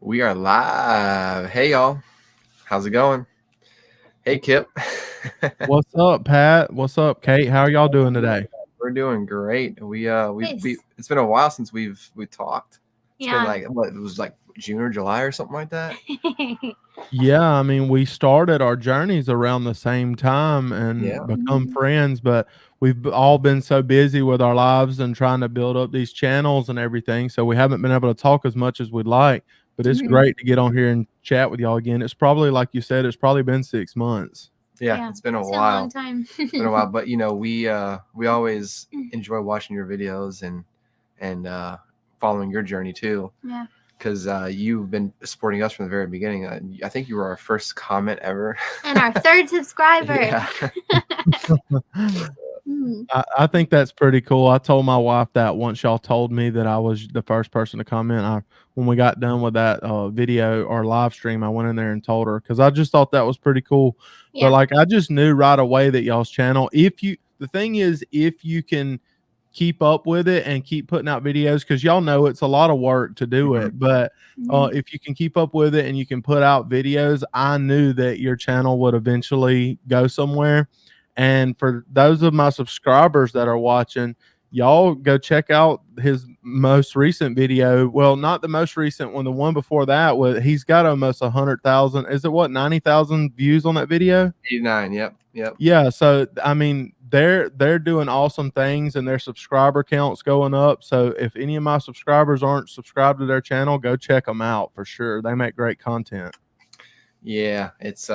We are live. Hey y'all. How's it going? Hey Kipp. What's up, Pat? What's up, Kate? How are y'all doing today? We're doing great. We Nice. it's been a while since we talked. It's been Yeah. like what, it was like June or July or something like that. Yeah, I mean, we started our journeys around the same time Yeah. and become friends, but all been so busy with our lives and trying to build up these channels and everything, so we haven't been able to talk as much as we'd like. But it's great to get on here and chat with y'all again. It's probably, like you said, it's probably been 6 months. Yeah, it's been a It's while. been a long time. It's been a while, but we always enjoy watching your videos and following your journey too. Yeah. Because you've been supporting us from the very beginning. I think you were our first comment ever. And our third subscriber. Yeah. I think that's pretty cool. I told my wife that once y'all told me that I was the first person to comment. When we got done with that video or live stream, I went in there and told her because I just thought that was pretty cool. Yeah. But like I just knew right away that y'all's channel, the thing is, if you can keep up with it and keep putting out videos, because y'all know it's a lot of work to do it, but if you can keep up with it and you can put out videos, I knew that your channel would eventually go somewhere. And for those of my subscribers that are watching, y'all go check out his most recent video. Well, not the most recent one, the one before that was he's got almost 100,000. Is it what, 90,000 views on that video? 89. Yep. Yeah. So I mean, they're doing awesome things and their subscriber count's going up. So if any of my subscribers aren't subscribed to their channel, go check them out for sure. They make great content. Yeah, it's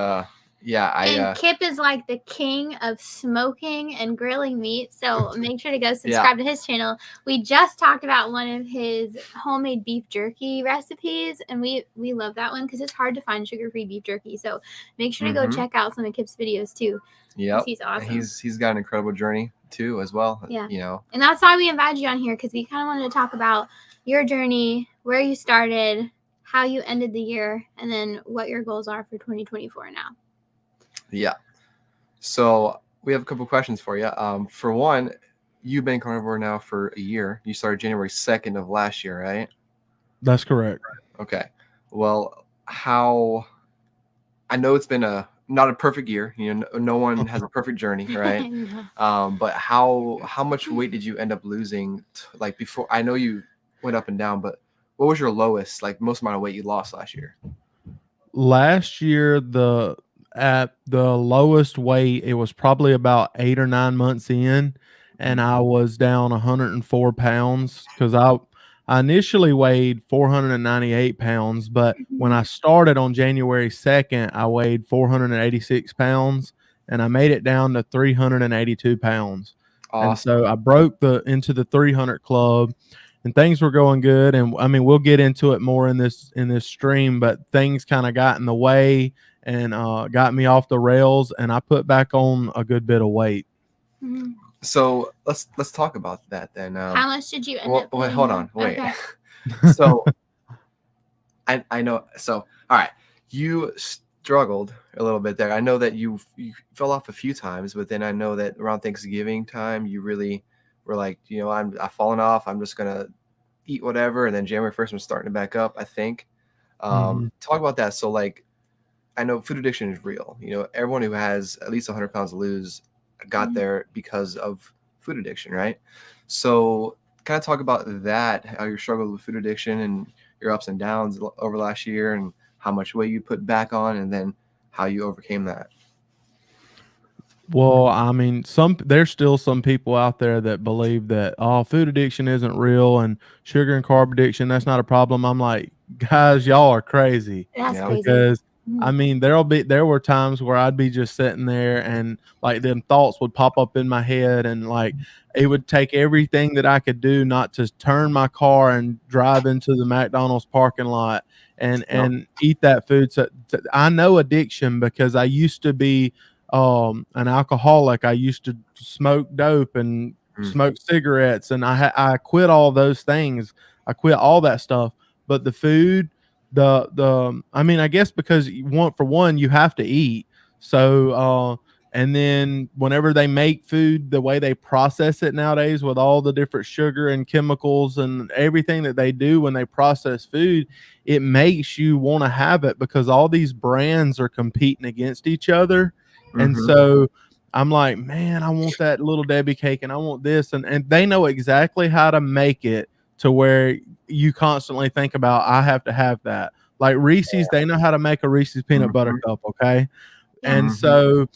and Kipp is like the king of smoking and grilling meat, so make sure to go subscribe to his channel. We just talked about one of his homemade beef jerky recipes, and we love that one because it's hard to find sugar-free beef jerky. So make sure to go check out some of Kipp's videos too. Yeah, he's awesome. He's got an incredible journey too as well. Yeah, and that's why we invited you on here, because we kind of wanted to talk about your journey, where you started, how you ended the year, and then what your goals are for 2024 now. Yeah. So we have a couple questions for you. For one, you've been carnivore now for a year. You started January 2nd of last year, right? That's correct. Okay. Well, I know it's been not a perfect year. No one has a perfect journey, right? But how much weight did you end up losing? Like before, I know you went up and down, but what was your lowest, like most amount of weight you lost last year? Last year, at the lowest weight, it was probably about 8 or 9 months in, and I was down 104 pounds because I initially weighed 498 pounds, but when I started on January 2nd, I weighed 486 pounds, and I made it down to 382 pounds. Awesome. And so I broke into the 300 club, and things were going good. And I mean, we'll get into it more in this stream, but things kind of got in the way and got me off the rails, and I put back on a good bit of weight. So let's talk about that then. How much did you end up? Wait, hold on. Wait. Okay. So I know. So all right, you struggled a little bit there. I know that you fell off a few times, but then I know that around Thanksgiving time, you really were like, I've fallen off. I'm just gonna eat whatever. And then January 1st, I'm starting to back up, I think. Talk about that. So like, I know food addiction is real. Everyone who has at least 100 pounds to lose got there because of food addiction, right? So kind of talk about that, how you struggled with food addiction and your ups and downs over last year and how much weight you put back on and then how you overcame that. Well, I mean, there's still some people out there that believe that, food addiction isn't real and sugar and carb addiction, that's not a problem. I'm like, guys, y'all are crazy. That's crazy. Because I mean, there were times where I'd be just sitting there and like them thoughts would pop up in my head, and like it would take everything that I could do not to turn my car and drive into the McDonald's parking lot and eat that food. So I know addiction because I used to be an alcoholic. I used to smoke dope and smoke cigarettes, and I quit all those things. I quit all that stuff, but the food, I mean, I guess because you have to eat. So And then whenever they make food, the way they process it nowadays with all the different sugar and chemicals and everything that they do when they process food, it makes you want to have it because all these brands are competing against each other. And so I'm like, man, I want that Little Debbie cake and I want this. And they know exactly how to make it to where you constantly think about, I have to have that. Like Reese's, they know how to make a Reese's peanut butter cup. Okay. And so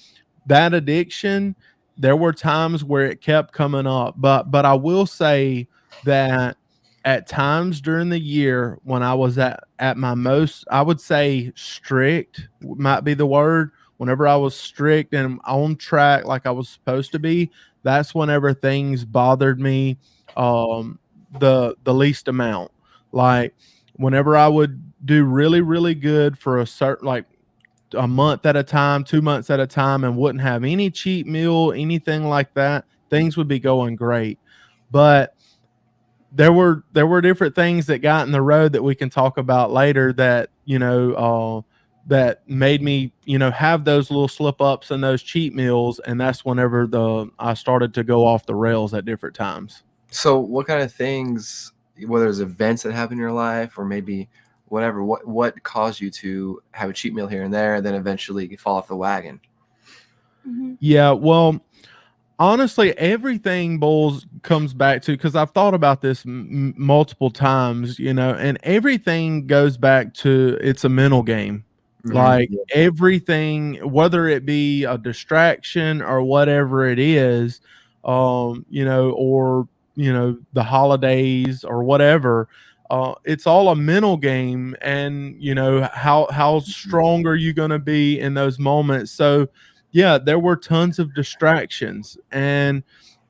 that addiction, there were times where it kept coming up, but I will say that at times during the year when I was at my most, I would say strict might be the word. Whenever I was strict and on track like I was supposed to be, that's whenever things bothered me the least amount. Like whenever I would do really, really good for a certain, like a month at a time, 2 months at a time, and wouldn't have any cheat meal, anything like that, things would be going great. But there were different things that got in the road that we can talk about later that, that made me, have those little slip ups and those cheat meals. And that's whenever I started to go off the rails at different times. So what kind of things, whether it's events that happen in your life or maybe whatever, what caused you to have a cheat meal here and there, then eventually you fall off the wagon? Yeah, well, honestly, everything comes back to, because I've thought about this multiple times, and everything goes back to it's a mental game. Like everything, whether it be a distraction or whatever it is, or the holidays or whatever. It's all a mental game, and how strong are you going to be in those moments. So yeah, there were tons of distractions, and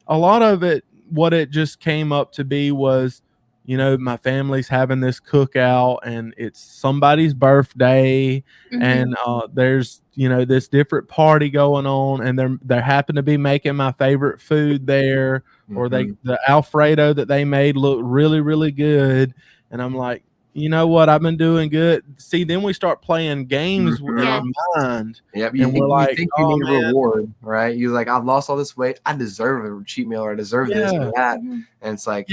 a lot of it, what it just came up to be was, my family's having this cookout and it's somebody's birthday, and there's, this different party going on, and they happen to be making my favorite food there, or the Alfredo that they made looked really, really good. And I'm like, you know what? I've been doing good. See, then we start playing games in our mind. Yep. And we're like, think you need a reward, right? You're like, I've lost all this weight. I deserve a cheat meal, or I deserve this or that. And it's like,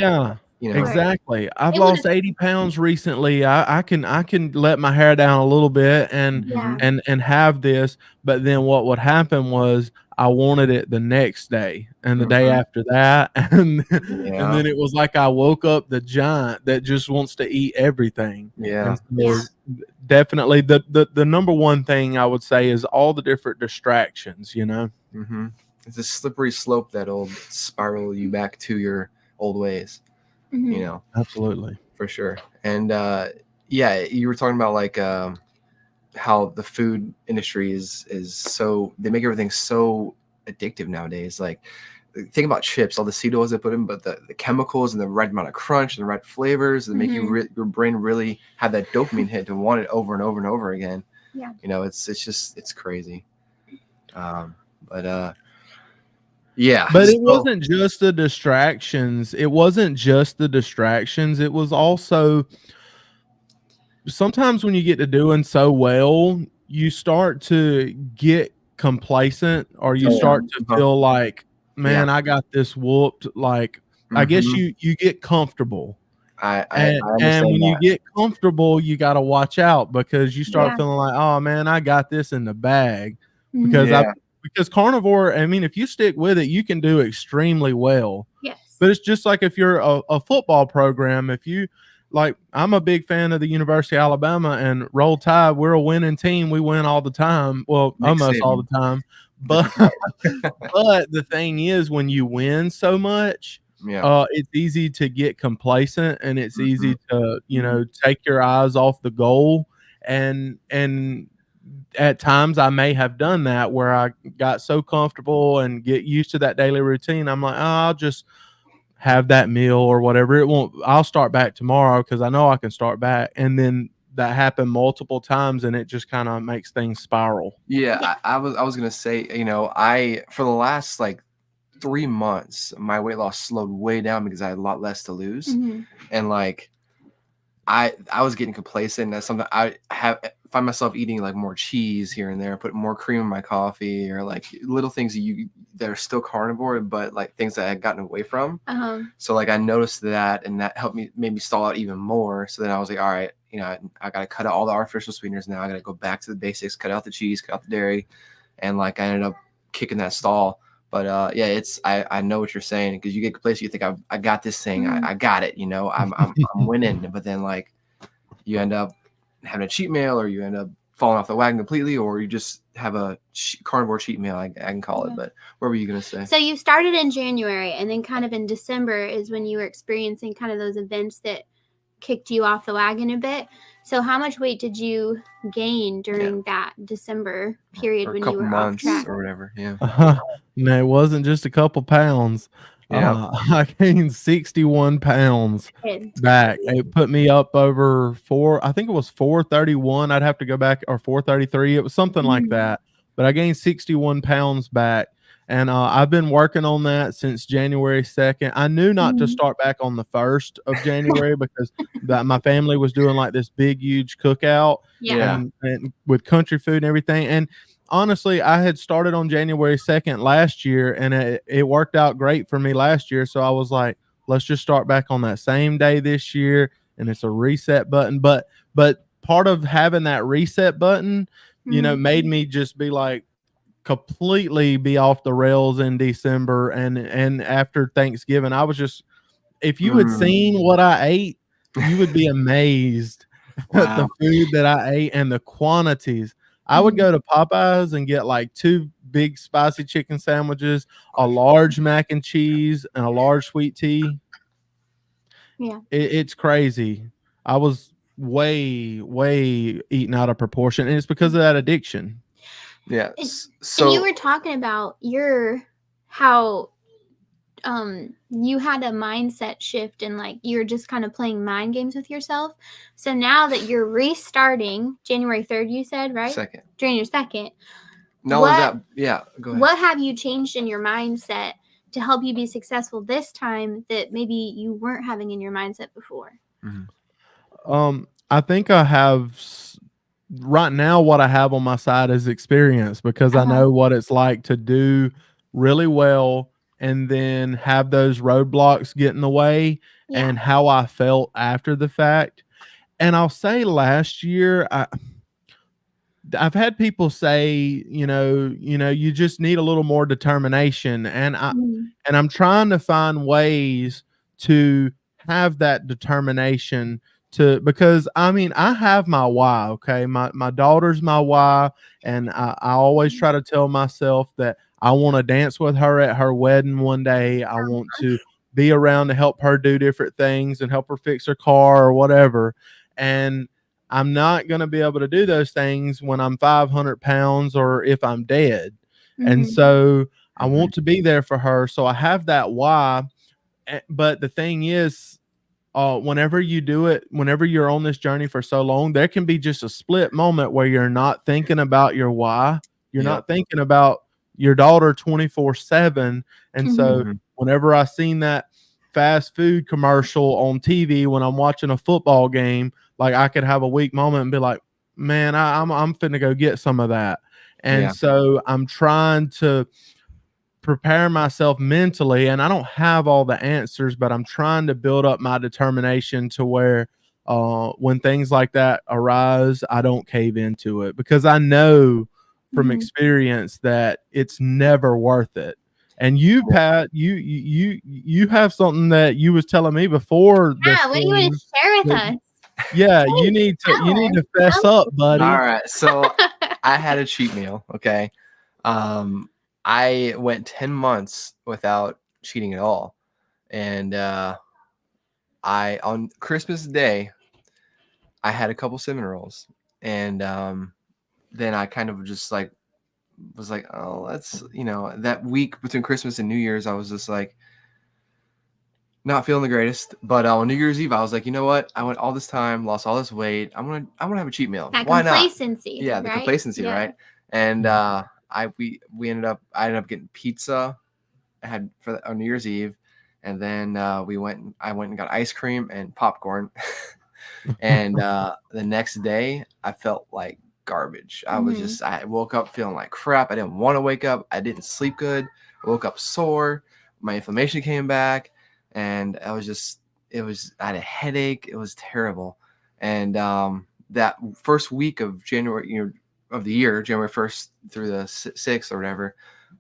exactly. I've lost 80 pounds recently. I can let my hair down a little bit and have this. But then what would happen was I wanted it the next day and the day after that. And then it was like I woke up the giant that just wants to eat everything. Yeah. And so definitely the number one thing I would say is all the different distractions, It's a slippery slope that'll spiral you back to your old ways. Absolutely, for sure. And you were talking about like how the food industry is so, they make everything so addictive nowadays. Like think about chips, all the seed oils they put in, but the chemicals and the right amount of crunch and the right flavors that make your brain really have that dopamine hit to want it over and over and over again. It's crazy. But it wasn't just the distractions. It was also sometimes when you get to doing so well, you start to get complacent, or you start to feel like, man, I got this whooped. Like, I guess you get comfortable. And when you get comfortable, you got to watch out, because you start feeling like, oh man, I got this in the bag. Because carnivore, I mean, if you stick with it, you can do extremely well. Yes. But it's just like if you're a football program, if you, like, I'm a big fan of the University of Alabama, and Roll Tide, we're a winning team. We win all the time. Well, almost all the time. But but the thing is, when you win so much, it's easy to get complacent, and it's easy to, take your eyes off the goal. And at times I may have done that, where I got so comfortable and get used to that daily routine. I'm like, oh, I'll just have that meal or whatever. I'll start back tomorrow because I know I can start back. And then that happened multiple times, and it just kind of makes things spiral. Yeah. I was going to say, for the last like 3 months, my weight loss slowed way down because I had a lot less to lose. And like, I was getting complacent. That's something I have find myself eating like more cheese here and there, put more cream in my coffee, or like little things that are still carnivore, but like things that I had gotten away from. So like I noticed that, and that made me stall out even more. So then I was like, all right, I got to cut out all the artificial sweeteners now. I got to go back to the basics, cut out the cheese, cut out the dairy. And like I ended up kicking that stall. But yeah, I know what you're saying, because you get complacent, you think I got this thing, I got it, I'm winning, but then like you end up having a cheat meal, or you end up falling off the wagon completely, or you just have a carnivore cheat meal, I can call it. But what were you gonna say? So you started in January, and then kind of in December is when you were experiencing kind of those events that kicked you off the wagon a bit. So how much weight did you gain during that December period or when a couple you were months off track? or whatever? No, it wasn't just a couple pounds. I gained 61 pounds back. It put me up over I think it was 431. I'd have to go back, or 433. It was something like that. But I gained 61 pounds back. And I've been working on that since January 2nd. I knew not to start back on the 1st of January because my family was doing like this big, huge cookout and with country food and everything. And honestly, I had started on January 2nd last year, and it worked out great for me last year. So I was like, let's just start back on that same day this year. And it's a reset button. But part of having that reset button, made me just be like, completely be off the rails in December. And after Thanksgiving, I was just, if you had seen what I ate, you would be amazed at the food that I ate and the quantities. I would go to Popeyes and get like 2 big spicy chicken sandwiches, a large mac and cheese, and a large sweet tea. It's crazy. I was way eating out of proportion, and it's because of that addiction. Yeah. So and you were talking about how you had a mindset shift, and like you're just kind of playing mind games with yourself. So now that you're restarting January 3rd, you said, right? January 2nd. No, go ahead. What have you changed in your mindset to help you be successful this time that maybe you weren't having in your mindset before? I think I have right now, what I have on my side is experience, because I know what it's like to do really well and then have those roadblocks get in the way, and how I felt after the fact. And I'll say last year, I've had people say, you just need a little more determination. And I'm trying to find ways to have that determination because I have my why. Okay. My daughter's my why. And I always try to tell myself that I want to dance with her at her wedding one day. I want to be around to help her do different things and help her fix her car or whatever. And I'm not going to be able to do those things when I'm 500 pounds or if I'm dead. And so I want to be there for her. So I have that why. But the thing is, whenever you do it, whenever you're on this journey for so long, there can be just a split moment where you're not thinking about your why. You're not thinking about your daughter 24/7. And so whenever I seen that fast food commercial on TV when I'm watching a football game, like I could have a weak moment and be like, man, I'm finna go get some of that. And so I'm trying to prepare myself mentally, and I don't have all the answers, but I'm trying to build up my determination to where when things like that arise, I don't cave into it, because I know from experience that it's never worth it. And you, Pat, you have something that you was telling me before. What do you want to share with us? Yeah, you need to fess up, buddy. All right. So I had a cheat meal. Okay. I went 10 months without cheating at all. And on Christmas Day, I had a couple cinnamon rolls. And then I kind of just like was like, oh, that's, that week between Christmas and New Year's, I was just like not feeling the greatest. But on New Year's Eve, I was like, you know what? I went all this time, lost all this weight. I'm gonna have a cheat meal. Why not? Complacency. Yeah, the complacency, right? And I ended up getting pizza. I had on New Year's Eve, and then I went and got ice cream and popcorn. And the next day, I felt like garbage. I woke up feeling like crap. I didn't want to wake up. I didn't sleep good. I woke up sore. My inflammation came back, and I had a headache. It was terrible. And that first week of January, of the year, January 1st through the 6th or whatever,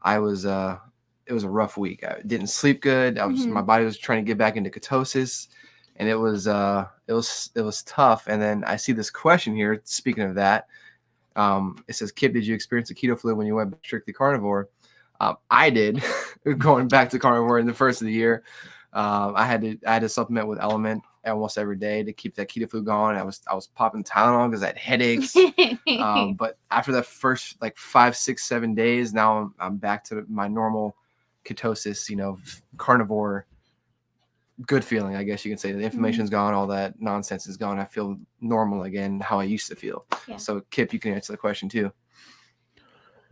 it was a rough week. I didn't sleep good. My body was trying to get back into ketosis, and it was tough. And then I see this question here. Speaking of that, it says, Kipp, did you experience a keto flu when you went strictly carnivore? I did. Going back to carnivore in the first of the year, I had to supplement with Element almost every day to keep that keto flu going. I was popping Tallow because I had headaches. But after the first like 5, 6, 7 days, now I'm back to my normal ketosis, carnivore, good feeling, I guess you can say. The inflammation's gone, all that nonsense is gone. I feel normal again, how I used to feel. Yeah. So Kipp, you can answer the question too.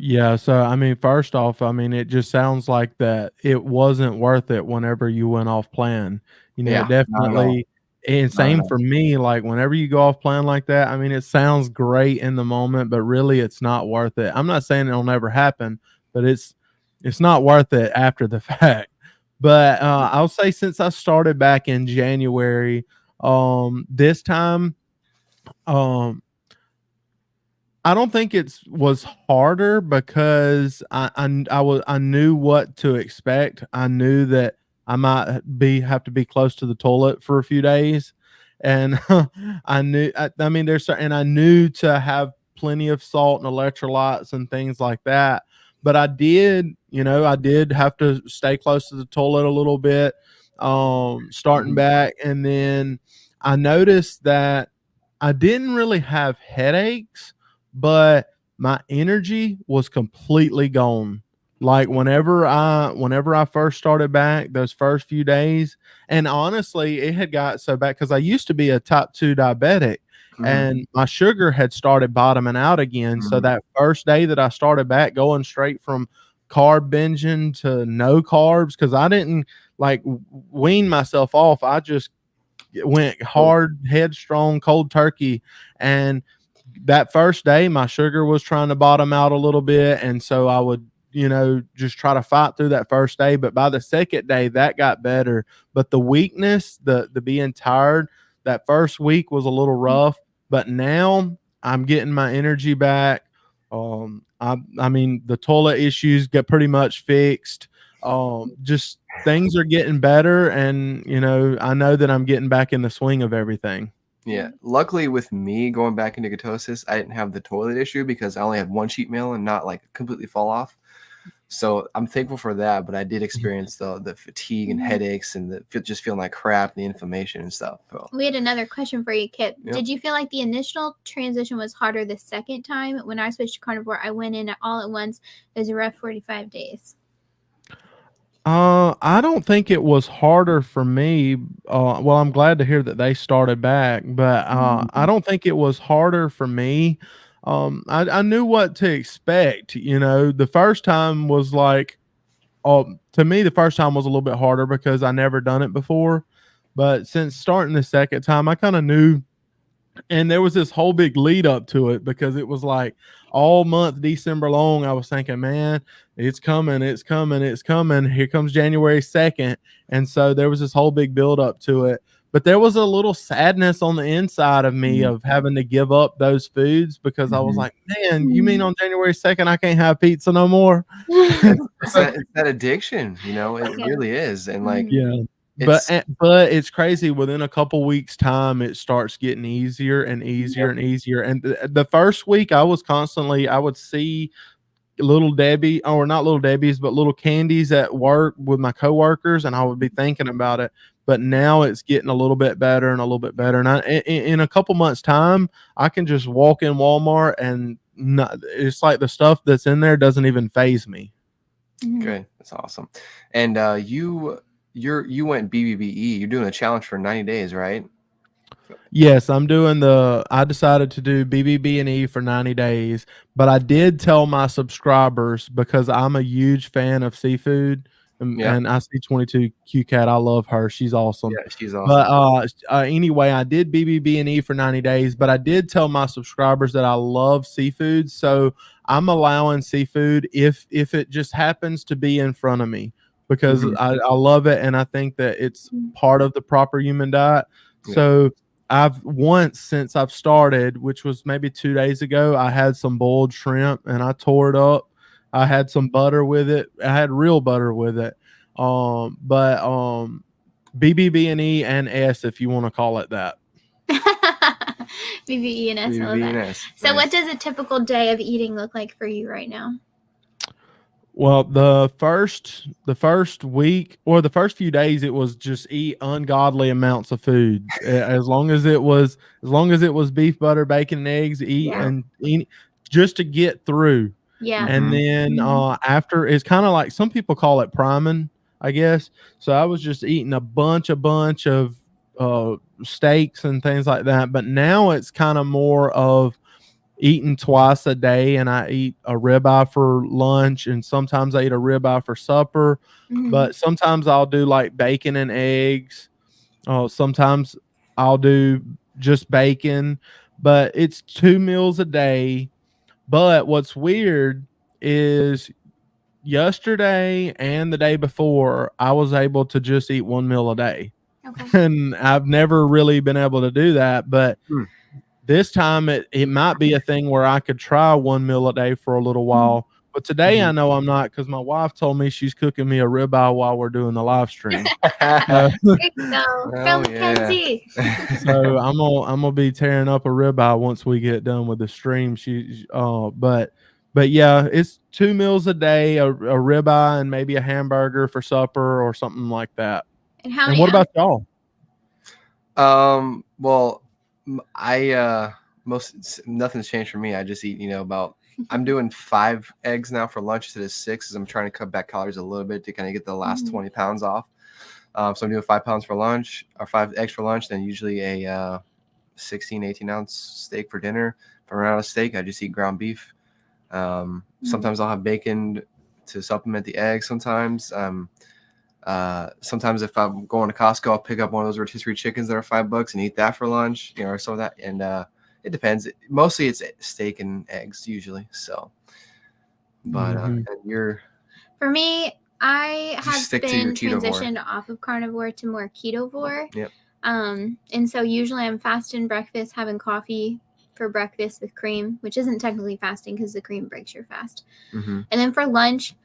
Yeah, so I mean, first off, I mean, it just sounds like that it wasn't worth it whenever you went off plan. Definitely. And same for me, like whenever you go off plan like that, I mean, it sounds great in the moment, but really it's not worth it. I'm not saying it'll never happen, but it's not worth it after the fact. But I'll say since I started back in January, this time, I don't think it was harder because I knew what to expect. I knew that I might have to be close to the toilet for a few days, and I knew. I mean, I knew to have plenty of salt and electrolytes and things like that. But I did have to stay close to the toilet a little bit, starting back, and then I noticed that I didn't really have headaches, but my energy was completely gone. Like whenever I first started back, those first few days, and honestly, it had got so bad because I used to be a type 2 diabetic, and my sugar had started bottoming out again. So that first day that I started back, going straight from carb binging to no carbs, because I didn't like wean myself off. I just went hard, headstrong, cold turkey. And that first day, my sugar was trying to bottom out a little bit. And so I would, just try to fight through that first day. But by the second day, that got better. But the weakness, the being tired, that first week was a little rough. But now I'm getting my energy back. I mean, the toilet issues get pretty much fixed. Just things are getting better, and I know that I'm getting back in the swing of everything. Yeah, luckily with me going back into ketosis, I didn't have the toilet issue because I only had one cheat meal and not like completely fall off. So I'm thankful for that, but I did experience the fatigue and headaches and just feeling like crap, and the inflammation and stuff. So. We had another question for you, Kipp. Yep. Did you feel like the initial transition was harder the second time? When I switched to carnivore, I went in all at once. It was a rough 45 days. I don't think it was harder for me. Well, I'm glad to hear that they started back, but I don't think it was harder for me. I knew what to expect. The first time was like, to me, the first time was a little bit harder because I never done it before. But since starting the second time, I kind of knew. And there was this whole big lead up to it because it was like all month December long. I was thinking, man, it's coming, it's coming, it's coming. Here comes January 2nd. And so there was this whole big build up to it. But there was a little sadness on the inside of me of having to give up those foods because I was like, man, you mean on January 2nd, I can't have pizza no more? It's that addiction, it really is. And like, yeah. But it's crazy. Within a couple weeks' time, it starts getting easier and easier and easier. And the first week, I would see little Debbie, or not little Debbie's, but little candies at work with my coworkers, and I would be thinking about it. But now it's getting a little bit better and a little bit better. And in a couple months' time, I can just walk in Walmart and it's like the stuff that's in there doesn't even faze me. Good, that's awesome. And you went BBBE. You're doing a challenge for 90 days, right? Yes, I decided to do BBB&E for 90 days, but I did tell my subscribers, because I'm a huge fan of seafood, And I see 22 Q Cat. I love her. She's awesome. Yeah, she's awesome. But anyway, I did BBB&E for 90 days, but I did tell my subscribers that I love seafood. So I'm allowing seafood if it just happens to be in front of me, because I love it. And I think that it's part of the proper human diet. So I've once, since I've started, which was maybe 2 days ago, I had some boiled shrimp and I tore it up. I had some butter with it. I had real butter with it. BBB&E and S, if you want to call it that. BBE and S. BBB&S. So nice. What does a typical day of eating look like for you right now? Well, the first week or the first few days, it was just eat ungodly amounts of food. as long as it was beef, butter, bacon, and eggs, eat just to get through. Yeah. And then after, it's kind of like, some people call it priming, I guess. So I was just eating a bunch of steaks and things like that. But now it's kind of more of eating twice a day, and I eat a ribeye for lunch, and sometimes I eat a ribeye for supper. But sometimes I'll do like bacon and eggs. Sometimes I'll do just bacon, but it's 2 meals a day. But what's weird is yesterday and the day before, I was able to just eat 1 meal a day. Okay. And I've never really been able to do that. But this time it might be a thing where I could try 1 meal a day for a little while. But today I know I'm not, because my wife told me she's cooking me a ribeye while we're doing the live stream. From Mackenzie. So I'm gonna be tearing up a ribeye once we get done with the stream. But yeah, it's 2 meals a day, a ribeye and maybe a hamburger for supper or something like that. And what about y'all? Well, nothing's changed for me. I just eat, about. I'm doing 5 eggs now for lunch instead of 6, because I'm trying to cut back calories a little bit to kind of get the last 20 pounds off. So I'm doing 5 pounds for lunch, or 5 eggs for lunch, then usually a 16, 18 ounce steak for dinner. If I run out of steak, I just eat ground beef. Sometimes I'll have bacon to supplement the eggs. Sometimes if I'm going to Costco, I'll pick up one of those rotisserie chickens that are $5 and eat that for lunch, or some of that. And it depends. Mostly it's steak and eggs usually. So, but and for me, I have been transitioned off of carnivore to more ketovore. Yep. And so usually I'm fasting breakfast, having coffee for breakfast with cream, which isn't technically fasting because the cream breaks your fast. And then for lunch,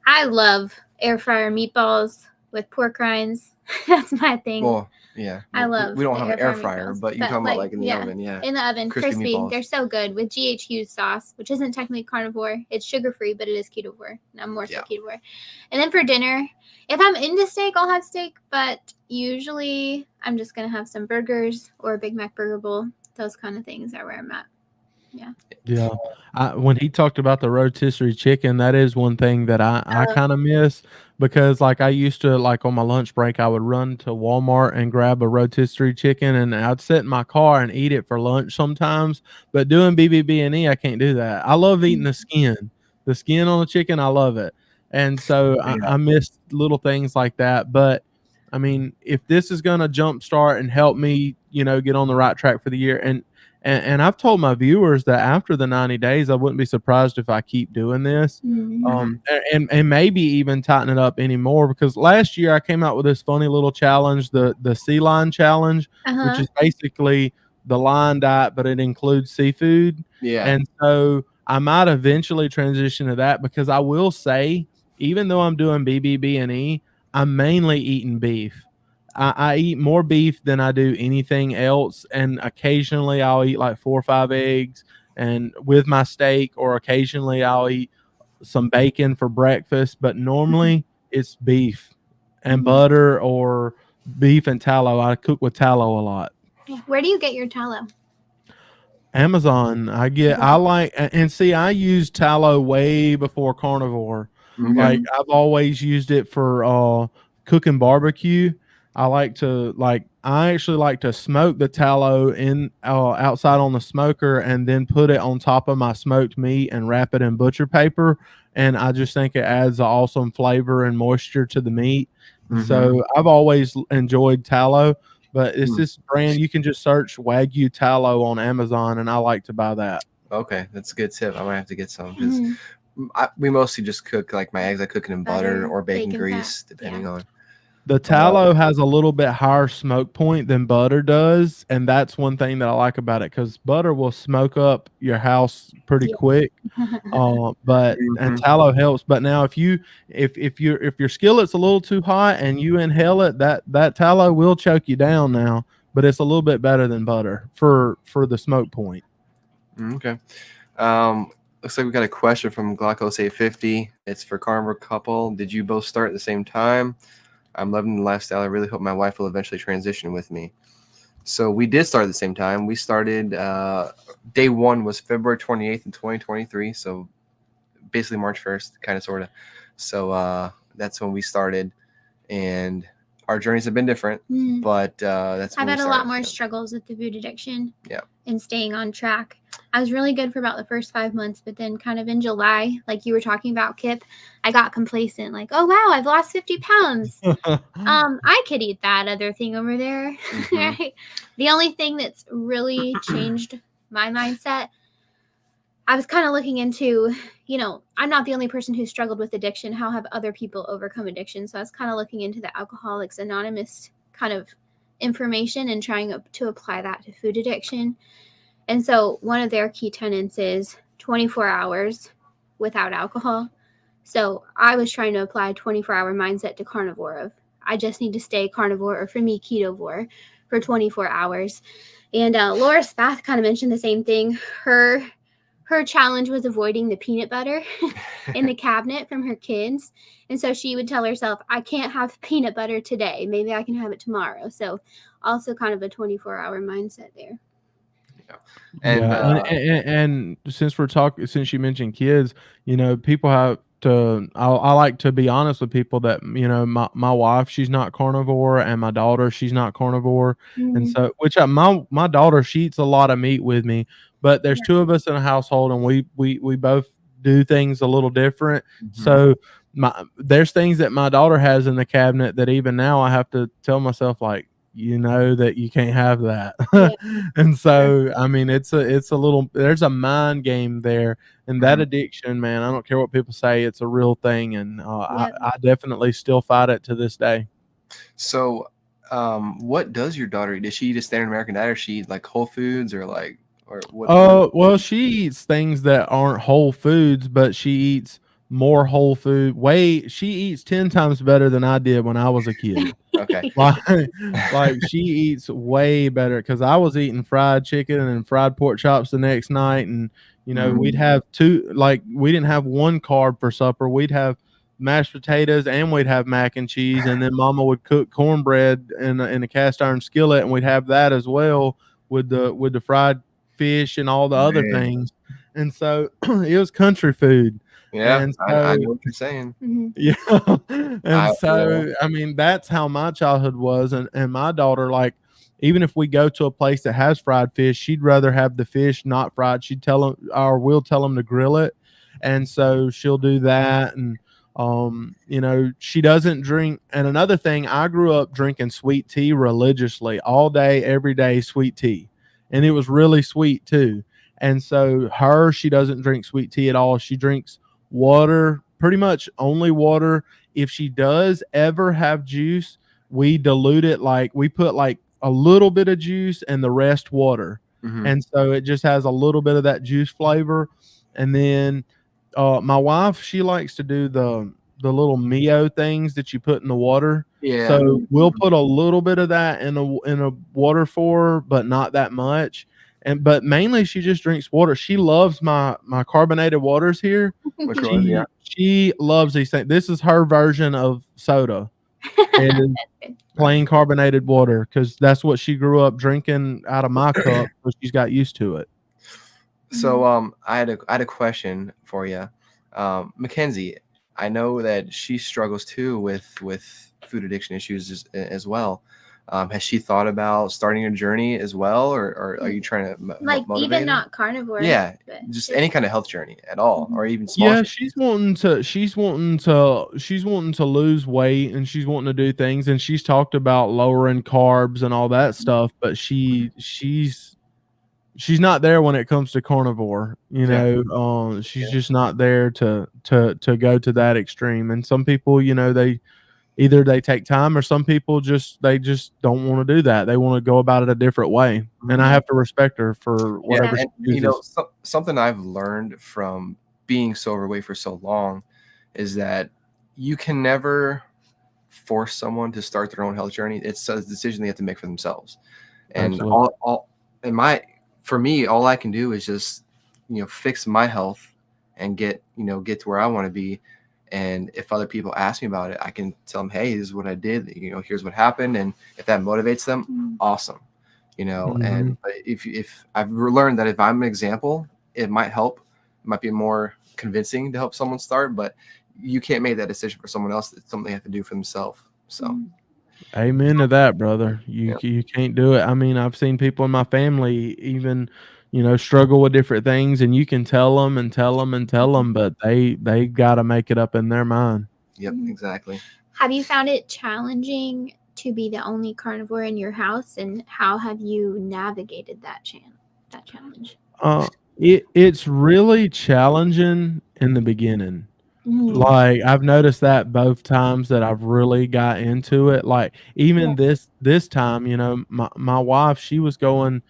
I love air fryer meatballs with pork rinds. That's my thing. Well, yeah. I love. We don't have an air fryer, but you're talking about like in the oven, yeah. In the oven, crispy. They're so good with GH Hughes sauce, which isn't technically carnivore. It's sugar-free, but it is ketovore. And I'm more so ketovore. And then for dinner, if I'm into steak, I'll have steak, but usually I'm just going to have some burgers or a Big Mac burger bowl. Those kind of things are where I'm at. Yeah. When he talked about the rotisserie chicken, that is one thing that I kind of miss, because like I used to, like on my lunch break, I would run to Walmart and grab a rotisserie chicken, and I'd sit in my car and eat it for lunch sometimes. But doing BBB&E, I can't do that. I love eating the skin on the chicken. I love it. And so I miss little things like that. But I mean, if this is going to jumpstart and help me, get on the right track for the year, and I've told my viewers that after the 90 days, I wouldn't be surprised if I keep doing this, and maybe even tighten it up anymore. Because last year I came out with this funny little challenge, the sea line challenge, which is basically the line diet, but it includes seafood. Yeah. And so I might eventually transition to that, because I will say, even though I'm doing BBB&E, I'm mainly eating beef. I eat more beef than I do anything else, and occasionally I'll eat like 4 or 5 eggs and with my steak, or occasionally I'll eat some bacon for breakfast, but normally it's beef and butter, or beef and tallow. I cook with tallow a lot. Where do you get your tallow? Amazon. I use tallow way before carnivore. Like I've always used it for cooking barbecue. I like to I actually like to smoke the tallow in outside on the smoker and then put it on top of my smoked meat and wrap it in butcher paper. And I just think it adds an awesome flavor and moisture to the meat. So I've always enjoyed tallow, but it's this brand you can just search Wagyu tallow on Amazon, and I like to buy that. Okay, that's a good tip. I might have to get some because we mostly just cook like my eggs. I cook it in butter or bacon grease, depending on. The tallow has a little bit higher smoke point than butter does, and that's one thing that I like about it because butter will smoke up your house pretty quick. But and tallow helps. But now if your skillet's a little too hot and you inhale it, that tallow will choke you down now. But it's a little bit better than butter for the smoke point. Okay. Looks like we got a question from Glycos 850. It's for Carnivore couple. Did you both start at the same time? I'm loving the lifestyle. I really hope my wife will eventually transition with me. So we did start at the same time. We started, day one was February 28th in 2023. So basically March 1st, kind of, sort of. So that's when we started. And our journeys have been different, but that's when I've had a lot more struggles with the food addiction. Yeah. And staying on track. I was really good for about the first 5 months, but then kind of in July, like you were talking about, Kipp, I got complacent. Like, oh wow, I've lost 50 pounds. I could eat that other thing over there. Right? The only thing that's really changed my mindset, I was kind of looking into, I'm not the only person who struggled with addiction. How have other people overcome addiction? So I was kind of looking into the Alcoholics Anonymous kind of information and trying to apply that to food addiction. And so one of their key tenets is 24 hours without alcohol. So I was trying to apply a 24-hour mindset to carnivore of I just need to stay carnivore, or for me, ketovore, for 24 hours. And Laura Spath kind of mentioned the same thing. Her challenge was avoiding the peanut butter in the cabinet from her kids. And so she would tell herself, I can't have peanut butter today. Maybe I can have it tomorrow. So also kind of a 24-hour mindset there. And since since you mentioned kids, people have to. I like to be honest with people that my wife, she's not carnivore, and my daughter, she's not carnivore, and so my daughter, she eats a lot of meat with me, but there's two of us in a household, and we both do things a little different. So there's things that my daughter has in the cabinet that even now I have to tell myself, like, that you can't have that. And so I mean it's a little, there's a mind game there, and that addiction, man, I don't care what people say, it's a real thing, and I definitely still fight it to this day. So what does your daughter eat? Does she eat a standard American diet, or she eat like Whole Foods, or what? Well, she eats things that aren't whole foods, but she eats more whole food. She eats 10 times better than I did when I was a kid. Okay. Like she eats way better, because I was eating fried chicken and fried pork chops the next night, and we'd have we didn't have one carb for supper. We'd have mashed potatoes and we'd have mac and cheese, and then Mama would cook cornbread in a cast iron skillet, and we'd have that as well with the fried fish and all the other things. And so it was country food. Yeah, and so, I know what you're saying. Yeah. And so, I mean, that's how my childhood was. And my daughter, like, even if we go to a place that has fried fish, she'd rather have the fish not fried. She'd tell them, or we'll tell them to grill it. And so she'll do that. And, she doesn't drink. And another thing, I grew up drinking sweet tea religiously all day, every day, sweet tea. And it was really sweet too. And so she doesn't drink sweet tea at all. She drinks water, pretty much only water. If she does ever have juice, we dilute it, like we put like a little bit of juice and the rest water. And so it just has a little bit of that juice flavor. And then my wife, she likes to do the little Mio things that you put in the water. Yeah. So we'll put a little bit of that in a water for her, but not that much. But mainly she just drinks water. She loves my carbonated waters here. Which one? Yeah. She loves these things. This is her version of soda. And plain carbonated water, because that's what she grew up drinking out of my cup, so she's got used to it. So I had a question for you. Mackenzie, I know that she struggles too with food addiction issues as well. Has she thought about starting a journey as well, or are you trying to like motivate even her? not carnivore? Yeah, just any kind of health journey at all, or even small. Yeah, she's wanting to lose weight, and she's wanting to do things, and she's talked about lowering carbs and all that stuff, but she's not there when it comes to carnivore, you know. She's just not there to go to that extreme. And some people, you know, they either they take time, or some people just don't want to do that. They want to go about it a different way. And I have to respect her for whatever she And chooses. something I've learned from being so overweight for so long is that you can never force someone to start their own health journey. It's a decision they have to make for themselves. And Absolutely. for me, all I can do is just, fix my health and get to where I want to be. And if other people ask me about it, I can tell them, hey, this is what I did, here's what happened. And if that motivates them, awesome. And but if I've learned that if I'm an example, it might help. It might be more convincing to help someone start, but you can't make that decision for someone else. It's something they have to do for themselves. So Amen to that, brother. You can't do it. I mean, I've seen people in my family even, you know, struggle with different things, and you can tell them and tell them and tell them, but they got to make it up in their mind. Yep, exactly. Have you found it challenging to be the only carnivore in your house, and how have you navigated that challenge? It's really challenging in the beginning. Like, I've noticed that both times that I've really got into it. Like, even this time, you know, my wife, she was going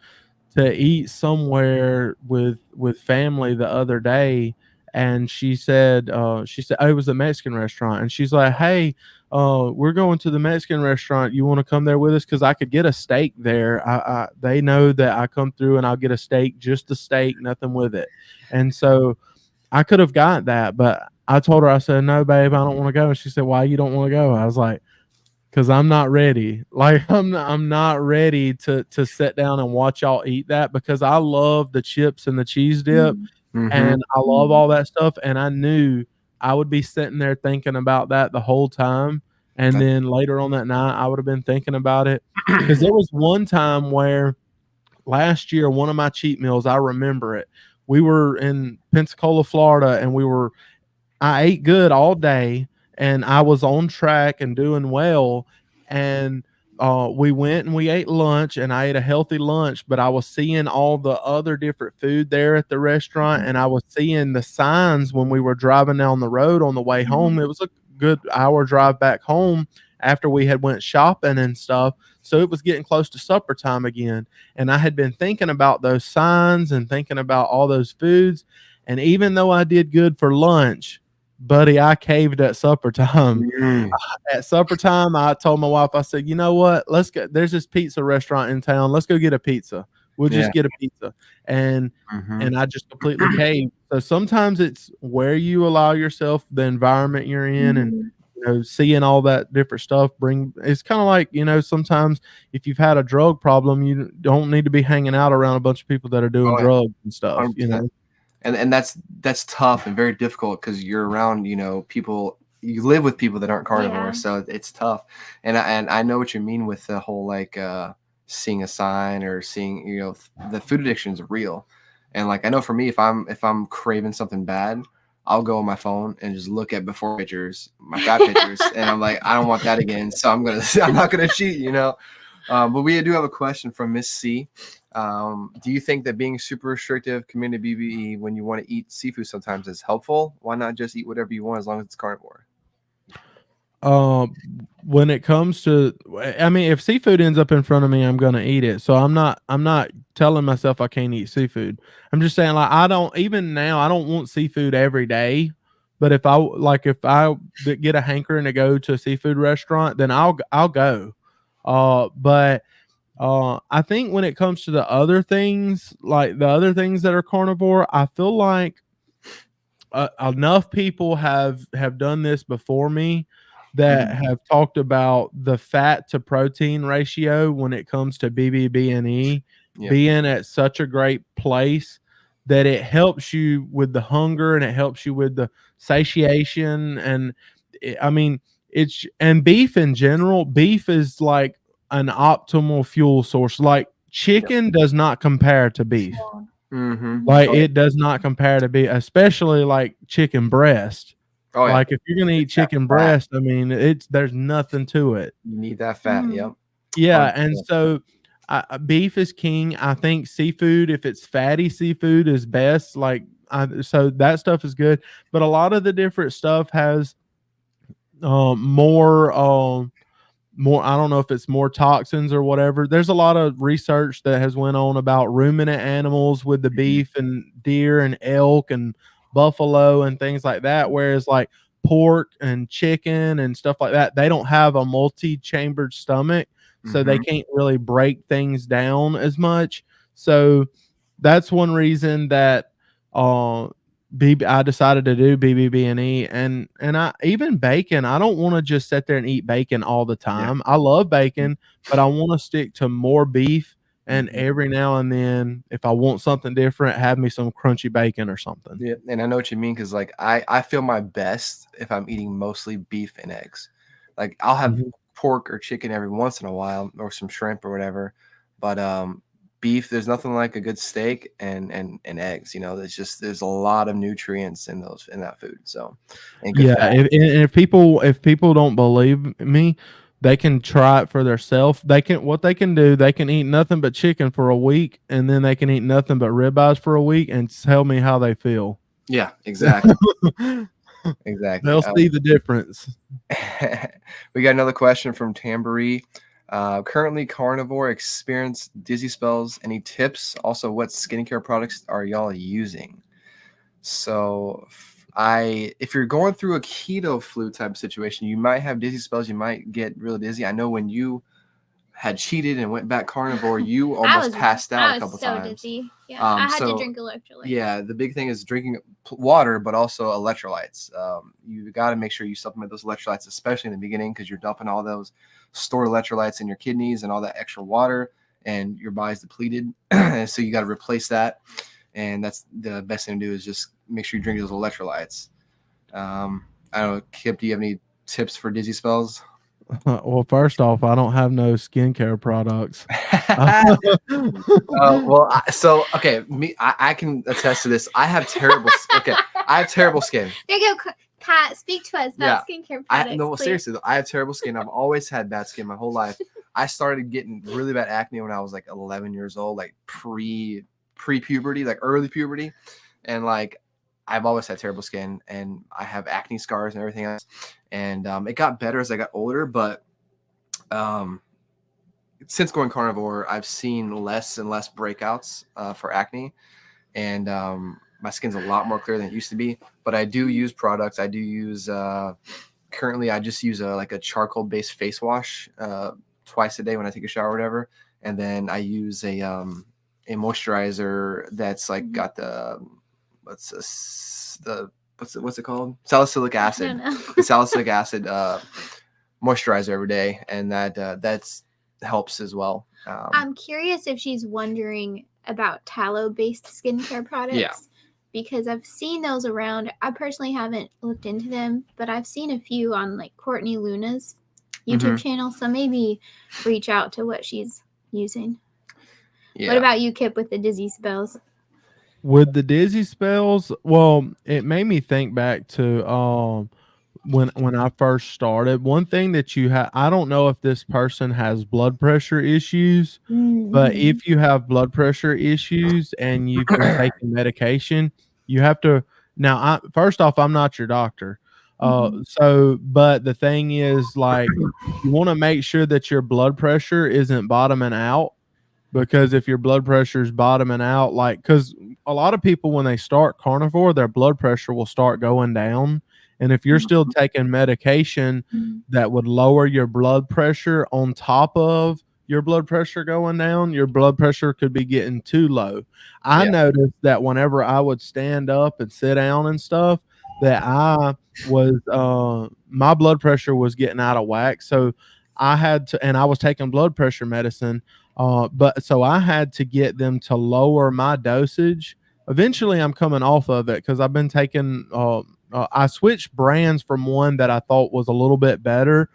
to eat somewhere with family the other day, and she said oh, it was a Mexican restaurant, and she's like, hey, we're going to the Mexican restaurant, you want to come there with us? Because I could get a steak there. They know that I come through and I'll get a steak, just a steak, nothing with it. And so I could have got that, but I told her, I said, no, babe, I don't want to go. And she said, why you don't want to go? I was like, because I'm not ready. Like, I'm not ready to sit down and watch y'all eat that, because I love the chips and the cheese dip, and I love all that stuff. And I knew I would be sitting there thinking about that the whole time. And then later on that night, I would have been thinking about it. Because there was one time where last year, one of my cheat meals, I remember it. We were in Pensacola, Florida, and I ate good all day, and I was on track and doing well. And we went and we ate lunch, and I ate a healthy lunch, but I was seeing all the other different food there at the restaurant, and I was seeing the signs when we were driving down the road on the way home. It was a good hour drive back home after we had went shopping and stuff. So it was getting close to supper time again. And I had been thinking about those signs and thinking about all those foods. And even though I did good for lunch, buddy, I caved at supper time. At supper time, I told my wife, I said, you know what? Let's go. There's this pizza restaurant in town. Let's go get a pizza. We'll just get a pizza. And I just completely caved. So sometimes it's where you allow yourself, the environment you're in, and seeing all that different stuff it's kind of like, sometimes if you've had a drug problem, you don't need to be hanging out around a bunch of people that are doing drugs and stuff, 100%. And that's tough and very difficult, because you're around, people, you live with people that aren't carnivore. So it's tough. And I know what you mean with the whole, like, seeing a sign or seeing, the food addiction is real. And, like, I know for me, if I'm craving something bad, I'll go on my phone and just look at before pictures, my fat pictures, and I'm like, I don't want that again. So I'm not gonna cheat, But we do have a question from Miss C. Do you think that being super restrictive, committed to BBE when you want to eat seafood sometimes is helpful? Why not just eat whatever you want as long as it's carnivore? When it comes to, I mean, if seafood ends up in front of me, I'm gonna eat it. So I'm not telling myself I can't eat seafood. I'm just saying, like, even now, I don't want seafood every day. But if I get a hankering to go to a seafood restaurant, then I'll go. But I think when it comes to the other things, like the other things that are carnivore, I feel like enough people have done this before me that have talked about the fat to protein ratio when it comes to BBB&E being at such a great place that it helps you with the hunger and it helps you with the satiation. And I mean, and beef in general, beef is like, an optimal fuel source. Like chicken does not compare to beef. Like it does not compare to beef, especially like chicken breast. Oh yeah. Like if you're gonna eat chicken breast, I mean, there's nothing to it. You need that fat. Yep. Yeah, and so beef is king. I think seafood, if it's fatty seafood, is best. Like so that stuff is good, but a lot of the different stuff has more I don't know if it's more toxins or whatever. There's a lot of research that has went on about ruminant animals with the beef and deer and elk and buffalo and things like that, whereas like pork and chicken and stuff like that, they don't have a multi-chambered stomach, so they can't really break things down as much. So that's one reason that I decided to do BBB&E, and I even bacon. I don't want to just sit there and eat bacon all the time. I love bacon, but I want to stick to more beef, and every now and then, if I want something different, have me some crunchy bacon or something. Yeah, and I know what you mean, because like I feel my best if I'm eating mostly beef and eggs. Like I'll have pork or chicken every once in a while, or some shrimp or whatever, but beef, there's nothing like a good steak and eggs. There's a lot of nutrients in that food. So if people don't believe me, they can try it for themselves. They can eat nothing but chicken for a week, and then they can eat nothing but ribeyes for a week, and tell me how they feel. Yeah, exactly. Exactly. They'll see the difference. We got another question from Tamboree. Currently carnivore, experience dizzy spells. Any tips? Also, what skincare products are y'all using? So if you're going through a keto flu type situation, you might have dizzy spells. You might get really dizzy. I know when you had cheated and went back carnivore, you almost passed out a couple times. Dizzy. Yeah, I had to drink electrolytes. Yeah, the big thing is drinking water, but also electrolytes. You got to make sure you supplement those electrolytes, especially in the beginning, because you're dumping all those stored electrolytes in your kidneys and all that extra water, and your body's depleted. So you got to replace that, and that's the best thing to do, is just make sure you drink those electrolytes. I don't know, Kipp, do you have any tips for dizzy spells? Well, first off, I don't have no skincare products. I can attest to this. I have terrible. I have terrible skin. There you go, Kat. Speak to us about skincare products. Seriously, I have terrible skin. I've always had bad skin my whole life. I started getting really bad acne when I was like 11 years old, like pre-puberty, like early puberty, and like I've always had terrible skin, and I have acne scars and everything else. And it got better as I got older, but since going carnivore, I've seen less and less breakouts for acne, and my skin's a lot more clear than it used to be. But I do use products. I do use currently I just use a charcoal-based face wash twice a day when I take a shower or whatever, and then I use a moisturizer that's like got the what's it called? Salicylic acid. The salicylic acid moisturizer every day, and that's helps as well. I'm curious if she's wondering about tallow-based skincare products. Yeah. Because I've seen those around. I personally haven't looked into them, but I've seen a few on like Courtney Luna's YouTube channel. So maybe reach out to what she's using. Yeah. What about you, Kipp, with the dizzy spells? With the dizzy spells, well, it made me think back to when I first started. One thing that you have, I don't know if this person has blood pressure issues, but if you have blood pressure issues and you've been taking medication, you have to. Now, first off, I'm not your doctor. But the thing is, like, you want to make sure that your blood pressure isn't bottoming out. Because if your blood pressure is bottoming out, like, because a lot of people, when they start carnivore, their blood pressure will start going down. And if you're still taking medication that would lower your blood pressure on top of your blood pressure going down, your blood pressure could be getting too low. I noticed that whenever I would stand up and sit down and stuff, that I was, my blood pressure was getting out of whack. So I had to, and I was taking blood pressure medicine. So I had to get them to lower my dosage. Eventually, I'm coming off of it because I've been taking. I switched brands from one that I thought was a little bit better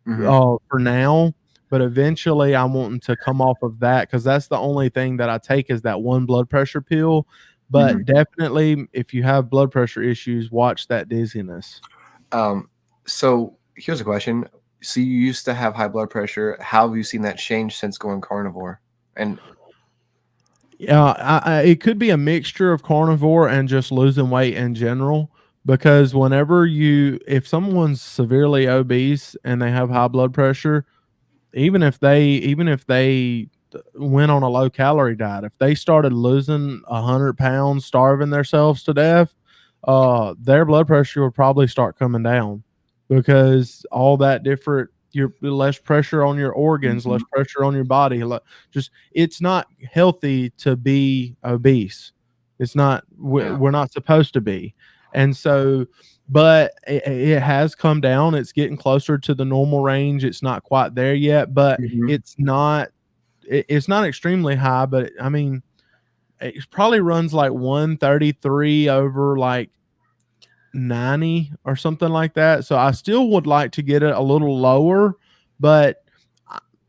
for now, but eventually I'm wanting to come off of that because that's the only thing that I take is that one blood pressure pill. But definitely, if you have blood pressure issues, watch that dizziness. So here's a question. So you used to have high blood pressure. How have you seen that change since going carnivore? And yeah, it could be a mixture of carnivore and just losing weight in general. Because if someone's severely obese and they have high blood pressure, even if they went on a low calorie diet, if they started losing 100 pounds, starving themselves to death, their blood pressure would probably start coming down because all that different, you're less pressure on your organs, less pressure on your body. Just it's not healthy to be obese. It's not. We're not supposed to be, and so. But it has come down. It's getting closer to the normal range. It's not quite there yet, but it's not extremely high. But I mean, it probably runs like 133 over like 90 or something like that. So I still would like to get it a little lower, but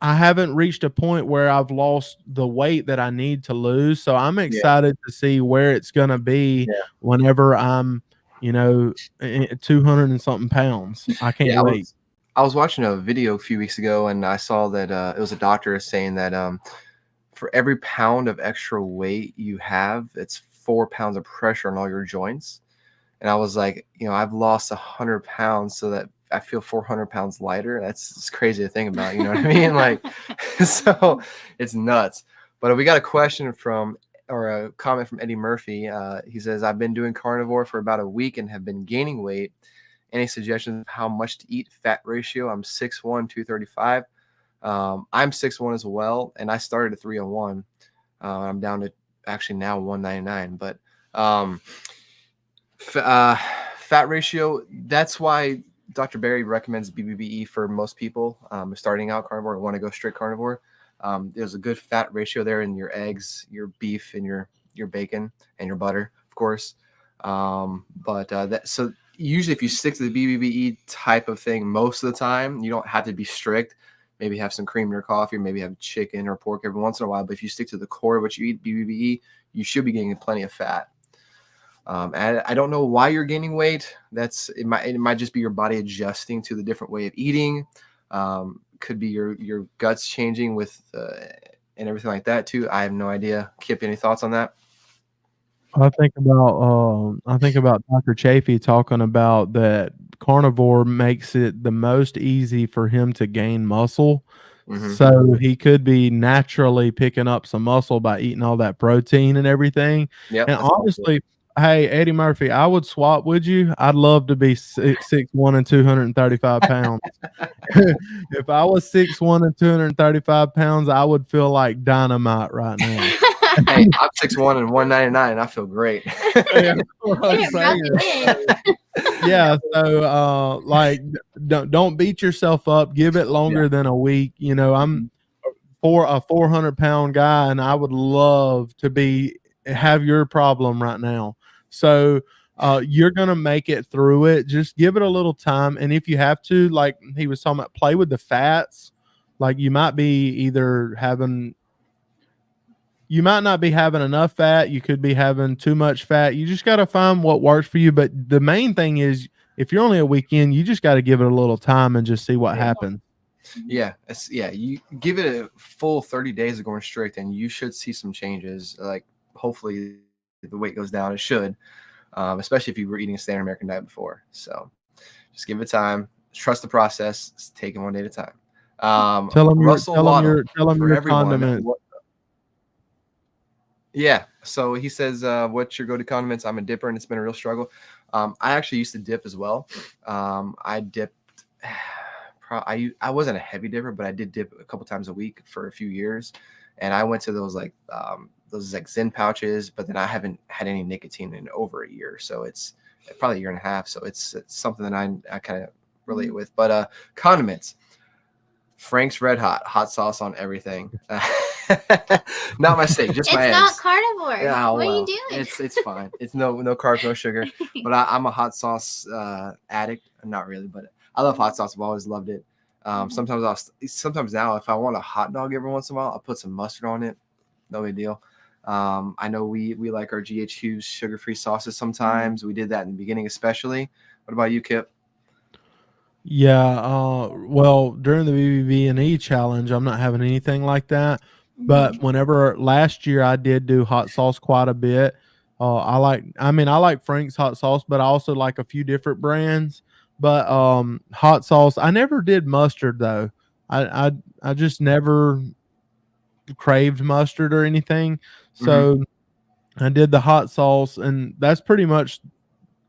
I haven't reached a point where I've lost the weight that I need to lose. So I'm excited to see where it's going to be whenever I'm 200 and something pounds. I can't wait. I was watching a video a few weeks ago, and I saw that it was a doctor saying that for every pound of extra weight you have, it's 4 pounds of pressure on all your joints. And I was like, I've lost 100 pounds so that I feel 400 pounds lighter. It's crazy to think about, you know what I mean? Like, so it's nuts. But we got a question or a comment from Eddie Murphy. He says, I've been doing carnivore for about a week and have been gaining weight. Any suggestions of how much to eat? Fat ratio? I'm 6'1", 235. I'm 6'1" as well, and I started at 301. I'm down to actually now 199. But fat ratio, that's why Dr. Berry recommends BBBE for most people starting out carnivore and want to go straight carnivore. There's a good fat ratio there in your eggs, your beef, and your bacon, and your butter, of course. So usually if you stick to the BBBE type of thing most of the time, you don't have to be strict. Maybe have some cream in your coffee, or maybe have chicken or pork every once in a while. But if you stick to the core of what you eat, BBBE, you should be getting plenty of fat. And I don't know why you're gaining weight. It might just be your body adjusting to the different way of eating. Could be your guts changing with and everything like that too. I have no idea. Kipp, any thoughts on that? I think about Dr. Chafee talking about that carnivore makes it the most easy for him to gain muscle. So he could be naturally picking up some muscle by eating all that protein and everything. Yep, and honestly, hey, Eddie Murphy, I would swap with you. I'd love to be 6'1" and 235 pounds. If I was 6'1" and 235 pounds, I would feel like dynamite right now. Hey, I'm 6'1" and 199. I feel great. Yeah, so like don't beat yourself up. Give it longer than a week. I'm a 400-pound guy, and I would love to have your problem right now. So you're gonna make it through it. Just give it a little time, and if you have to, like he was talking about, play with the fats. Like you might not be having enough fat. You could be having too much fat. You just got to find what works for you. But the main thing is, if you're only a weekend, you just got to give it a little time and just see what happens. Yeah. You give it a full 30 days of going strict, and you should see some changes. Like hopefully the weight goes down. It should, especially if you were eating a standard American diet before. So just give it time. Trust the process. Just take it one day at a time. Tell them your condiments. Yeah. So he says, what's your go-to condiments? I'm a dipper, and it's been a real struggle. I actually used to dip as well. I dipped. I wasn't a heavy dipper, but I did dip a couple times a week for a few years. And I went to those Zen pouches, but then I haven't had any nicotine in over a year. So it's probably a year and a half. So it's something that I kind of relate with. But condiments, Frank's Red Hot sauce on everything. Not my steak, just my eggs. It's not carnivore. Yeah, what are you doing? It's fine. It's no carbs, no sugar. But I'm a hot sauce addict. Not really, but I love hot sauce. I've always loved it. Sometimes now, if I want a hot dog every once in a while, I'll put some mustard on it. No big deal. I know we like our GHQ sugar-free sauces sometimes. We did that in the beginning, especially. What about you, Kipp? Yeah, well, during the BBB&E challenge, I'm not having anything like that. But whenever last year I did do hot sauce quite a bit. I like Frank's hot sauce, but I also like a few different brands. But hot sauce, I never did mustard though. I just never craved mustard or anything. So I did the hot sauce, and that's pretty much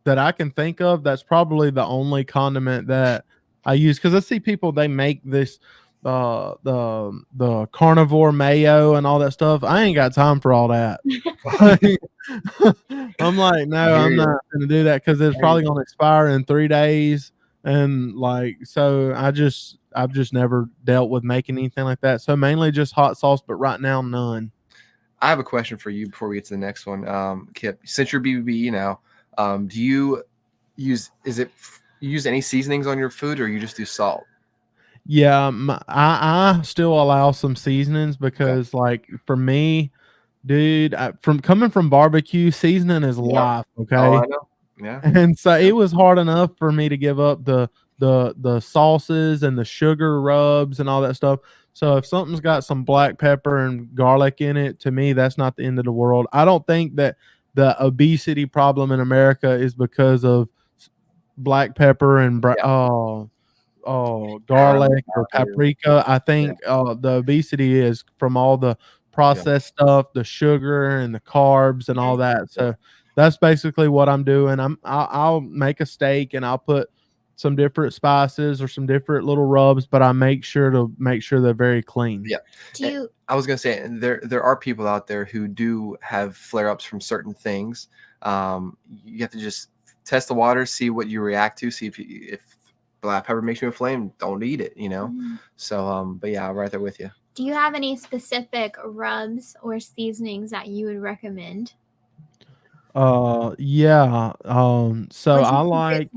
that I can think of. That's probably the only condiment that I use, because I see people, they make this the carnivore mayo and all that stuff. I ain't got time for all that. I'm like, no, I'm not gonna do that because it's probably gonna expire in 3 days. And like, so I've just never dealt with making anything like that. So mainly just hot sauce, but right now none. I have a question for you before we get to the next one. Kipp, since you're BBBE now, do you use any seasonings on your food, or you just do salt? Yeah, I still allow some seasonings because, like, for me, dude, from coming from barbecue, seasoning is life. Okay. Oh, I know. Yeah. And so it was hard enough for me to give up the sauces and the sugar rubs and all that stuff. So if something's got some black pepper and garlic in it, to me, that's not the end of the world. I don't think that the obesity problem in America is because of black pepper and garlic or paprika. I think the obesity is from all the processed stuff, the sugar and the carbs and all that. So that's basically what I'm doing. I'll make a steak and I'll put some different spices or some different little rubs, but I make sure they're very clean. Yeah. I was gonna say there are people out there who do have flare-ups from certain things. You have to just test the water, see what you react to, see if black pepper makes you inflame, don't eat it, So but yeah, I'm right there with you. Do you have any specific rubs or seasonings that you would recommend? Yeah. So I like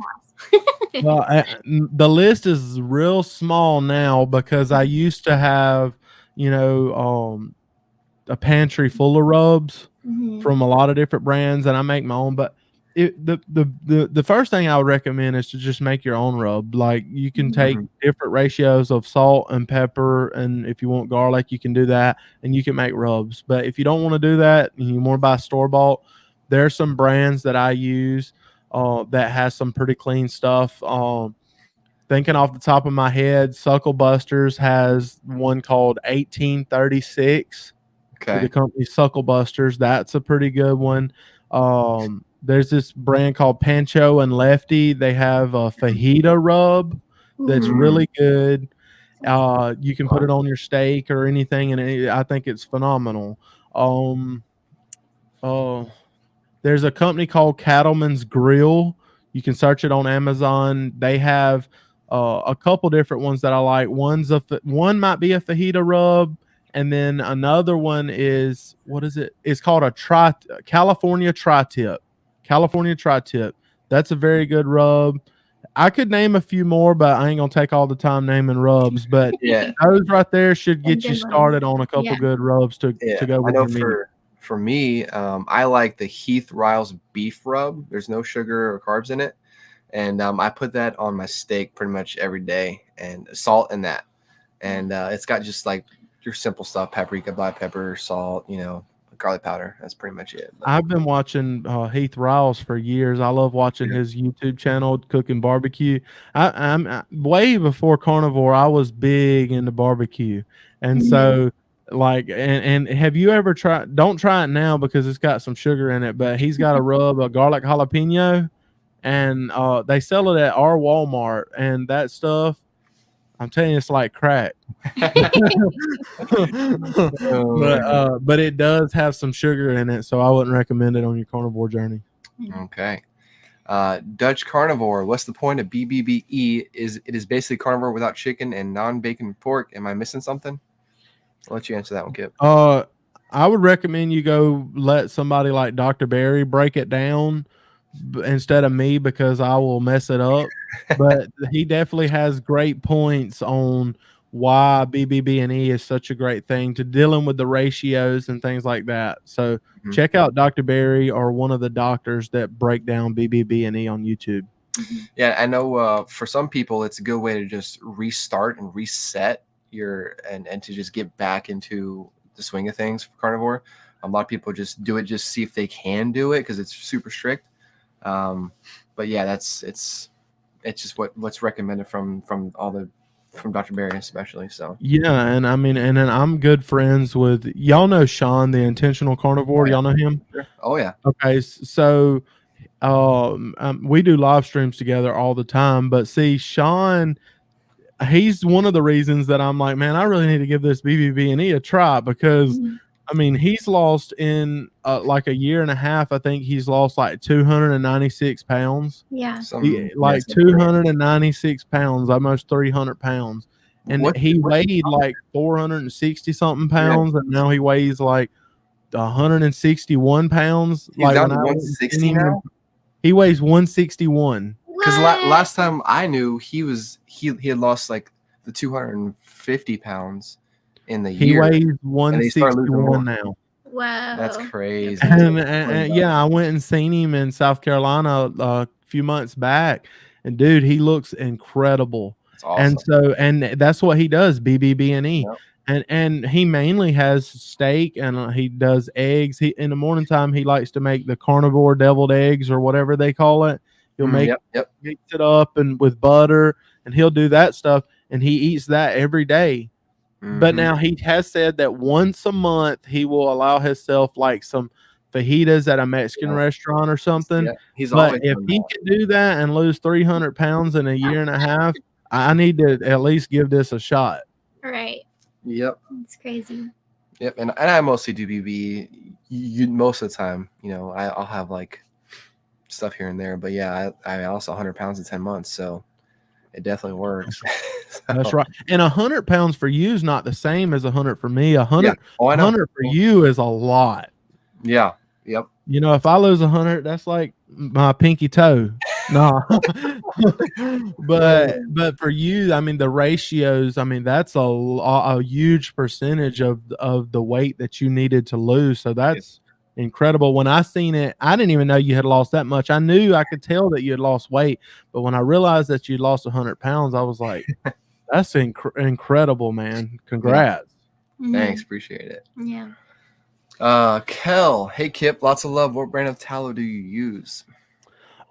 the list is real small now because I used to have, a pantry full of rubs from a lot of different brands, and I make my own. But the first thing I would recommend is to just make your own rub. Like, you can take different ratios of salt and pepper, and if you want garlic, you can do that, and you can make rubs. But if you don't want to do that and you want to buy store-bought, there are some brands that I use that has some pretty clean stuff. Thinking off the top of my head, Suckle Busters has one called 1836. Okay. The company Suckle Busters. That's a pretty good one. There's this brand called Pancho and Lefty. They have a fajita rub that's really good. You can put it on your steak or anything, and I think it's phenomenal. There's a company called Cattleman's Grill. You can search it on Amazon. They have a couple different ones that I like. One might be a fajita rub, and then another one is, what is it? It's called a California Tri-Tip. California Tri-Tip. That's a very good rub. I could name a few more, but I ain't gonna take all the time naming rubs. But those right there should get you started on a couple good rubs to go with your meat. For me, I like the Heath Riles beef rub. There's no sugar or carbs in it, and I put that on my steak pretty much every day, and salt in that, and it's got just like your simple stuff: paprika, black pepper, salt, garlic powder. That's pretty much it. I've been watching Heath Riles for years. I love watching his YouTube channel, Cooking Barbecue. I'm way before Carnivore. I was big into barbecue, and so. Like, and have you ever tried? Don't try it now because it's got some sugar in it. But he's got a rub, a garlic jalapeno, and they sell it at our Walmart. And that stuff, I'm telling you, it's like crack. But it does have some sugar in it, so I wouldn't recommend it on your carnivore journey. Okay. Dutch Carnivore. What's the point of BBBE? It is basically carnivore without chicken and non-bacon pork. Am I missing something? I'll let you answer that one, Kipp. I would recommend you go let somebody like Dr. Barry break it down, instead of me because I will mess it up. But he definitely has great points on why BBB&E is such a great thing to dealing with the ratios and things like that. So check out Dr. Barry or one of the doctors that break down BBB&E on YouTube. Yeah, I know for some people it's a good way to just restart and reset and to just get back into the swing of things for carnivore. A lot of people just do it just see if they can do it because it's super strict. But yeah, it's just what's recommended from Dr. Barry especially. So yeah, and I mean, and then I'm good friends with y'all know Sean, the intentional carnivore. Y'all know him? Sure. Oh yeah. Okay, so we do live streams together all the time. But see, Sean, he's one of the reasons that I'm like, man, I really need to give this BBB&E a try because. I mean, he's lost in like a year and a half. I think he's lost like 296 pounds. Yeah. 296 pounds, almost 300 pounds. And he weighed like 460 something pounds. Yeah. And now he weighs like 161 pounds. He's like down to 160 now? He weighs 161. Because last time I knew he had lost like the 250 pounds. In the he year. Weighs 161 now. Wow, that's crazy. And yeah, I went and seen him in South Carolina a few months back, and dude, he looks incredible. That's awesome. And that's what he does, BBB&E. Yep. And he mainly has steak and he does eggs. He in the morning time he likes to make the carnivore deviled eggs or whatever they call it. He'll mix it up and with butter, and he'll do that stuff, and he eats that every day. But now he has said that once a month he will allow himself like some fajitas at a Mexican restaurant or something. Yeah, but if he can do that and lose 300 pounds in a year and a half, I need to at least give this a shot. Right. Yep. It's crazy. Yep. And I mostly do BB. Most of the time, I'll have like stuff here and there. But yeah, I lost 100 pounds in 10 months. So it definitely works. That's right. And 100 pounds for you is not the same as 100 for me. 100 for you is a lot. Yeah. Yep. If I lose 100, that's like my pinky toe. No. but for you, I mean, the ratios, I mean, that's a huge percentage of the weight that you needed to lose. So that's incredible. When I seen it, I didn't even know you had lost that much. I knew I could tell that you had lost weight, but when I realized that you lost 100 pounds, I was like, that's incredible, man. Congrats. Thanks. Appreciate it. Yeah. Kel, hey Kipp, lots of love. What brand of tallow do you use?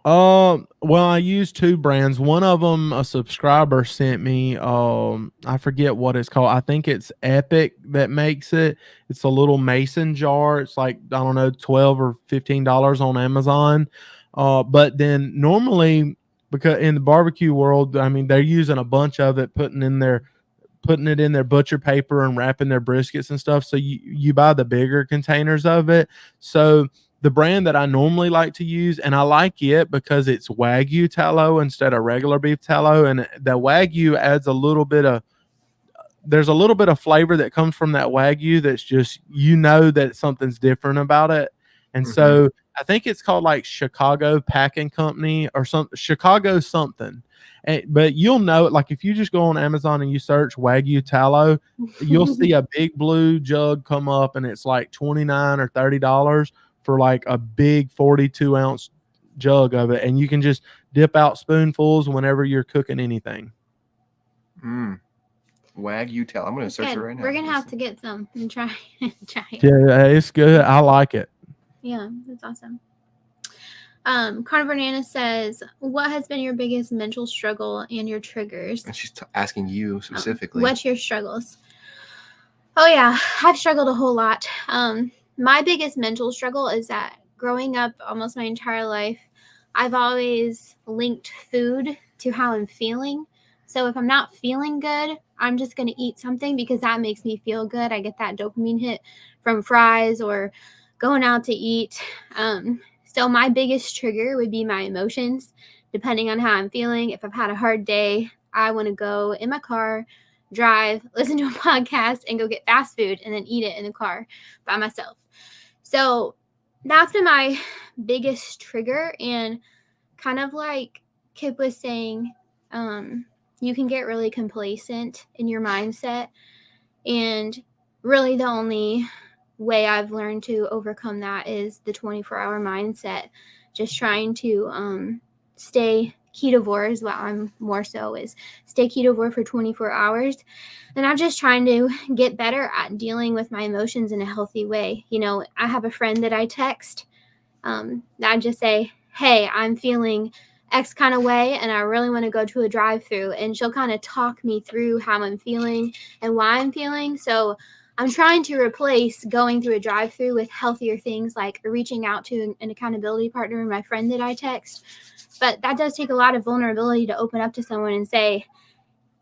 Well, I use two brands. One of them a subscriber sent me. I forget what it's called. I think it's Epic that makes it. It's a little mason jar. It's like, I don't know, $12 or $15 on Amazon. But then normally, because in the barbecue world, I mean, they're using a bunch of it, putting it in their butcher paper and wrapping their briskets and stuff. So you buy the bigger containers of it. So the brand that I normally like to use, and I like it because it's Wagyu tallow instead of regular beef tallow. And the Wagyu adds there's a little bit of flavor that comes from that Wagyu that's just, that something's different about it. And so I think it's called like Chicago Packing Company or Chicago something. But you'll know it, like if you just go on Amazon and you search Wagyu tallow, you'll see a big blue jug come up and it's like $29 or $30 for like a big 42-ounce jug of it. And you can just dip out spoonfuls whenever you're cooking anything. Wagyu tallow. I'm going to search it right now. We're going to have to get some and try it. Yeah, it's good. I like it. Yeah, that's awesome. Carnivore Nana says, what has been your biggest mental struggle and your triggers? And she's asking you specifically. What's your struggles? Oh, yeah. I've struggled a whole lot. My biggest mental struggle is that growing up almost my entire life, I've always linked food to how I'm feeling. So if I'm not feeling good, I'm just going to eat something because that makes me feel good. I get that dopamine hit from fries or going out to eat. So my biggest trigger would be my emotions, depending on how I'm feeling. If I've had a hard day, I want to go in my car, drive, listen to a podcast, and go get fast food and then eat it in the car by myself. So that's been my biggest trigger. And kind of like Kipp was saying, you can get really complacent in your mindset. And really the only way I've learned to overcome that is the 24-hour mindset. Just trying to stay ketovore is what I'm more so is stay ketovore for 24 hours. And I'm just trying to get better at dealing with my emotions in a healthy way. You know, I have a friend that I text that I just say, hey, I'm feeling X kind of way and I really want to go to a drive-through, and she'll kind of talk me through how I'm feeling and why I'm feeling. So I'm trying to replace going through a drive-through with healthier things like reaching out to an accountability partner and my friend that I text. But that does take a lot of vulnerability to open up to someone and say,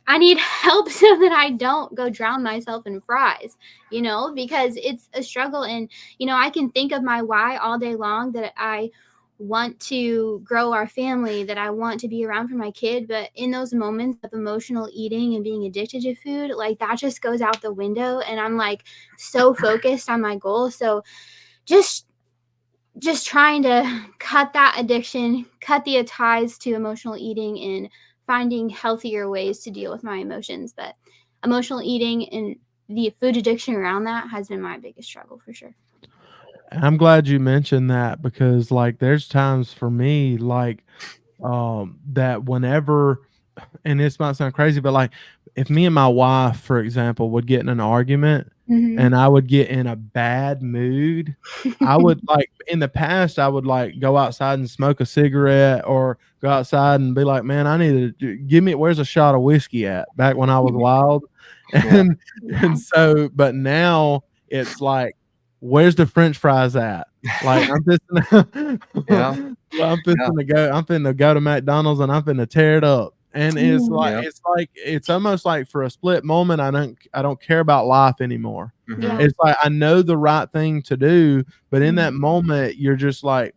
I need help so that I don't go drown myself in fries, you know, because it's a struggle. And, you know, I can think of my why all day long, that I want to grow our family, that I want to be around for my kid. But in those moments of emotional eating and being addicted to food, like that just goes out the window. And I'm like so focused on my goal. So just trying to cut that addiction, cut the ties to emotional eating, and finding healthier ways to deal with my emotions. But emotional eating and the food addiction around that has been my biggest struggle for sure. I'm glad you mentioned that, because like there's times for me like that whenever, and this might sound crazy, but like if me and my wife, for example, would get in an argument and I would get in a bad mood, I would like in the past, I would like go outside and smoke a cigarette or go outside and be like, man, I need to give me, where's a shot of whiskey at, back when I was wild. And, and so, but now it's like, where's the French fries at? Like I'm just, I'm finna go to McDonald's and I'm finna tear it up. And it's almost like for a split moment, I don't care about life anymore. It's like I know the right thing to do, but in that moment, you're just like,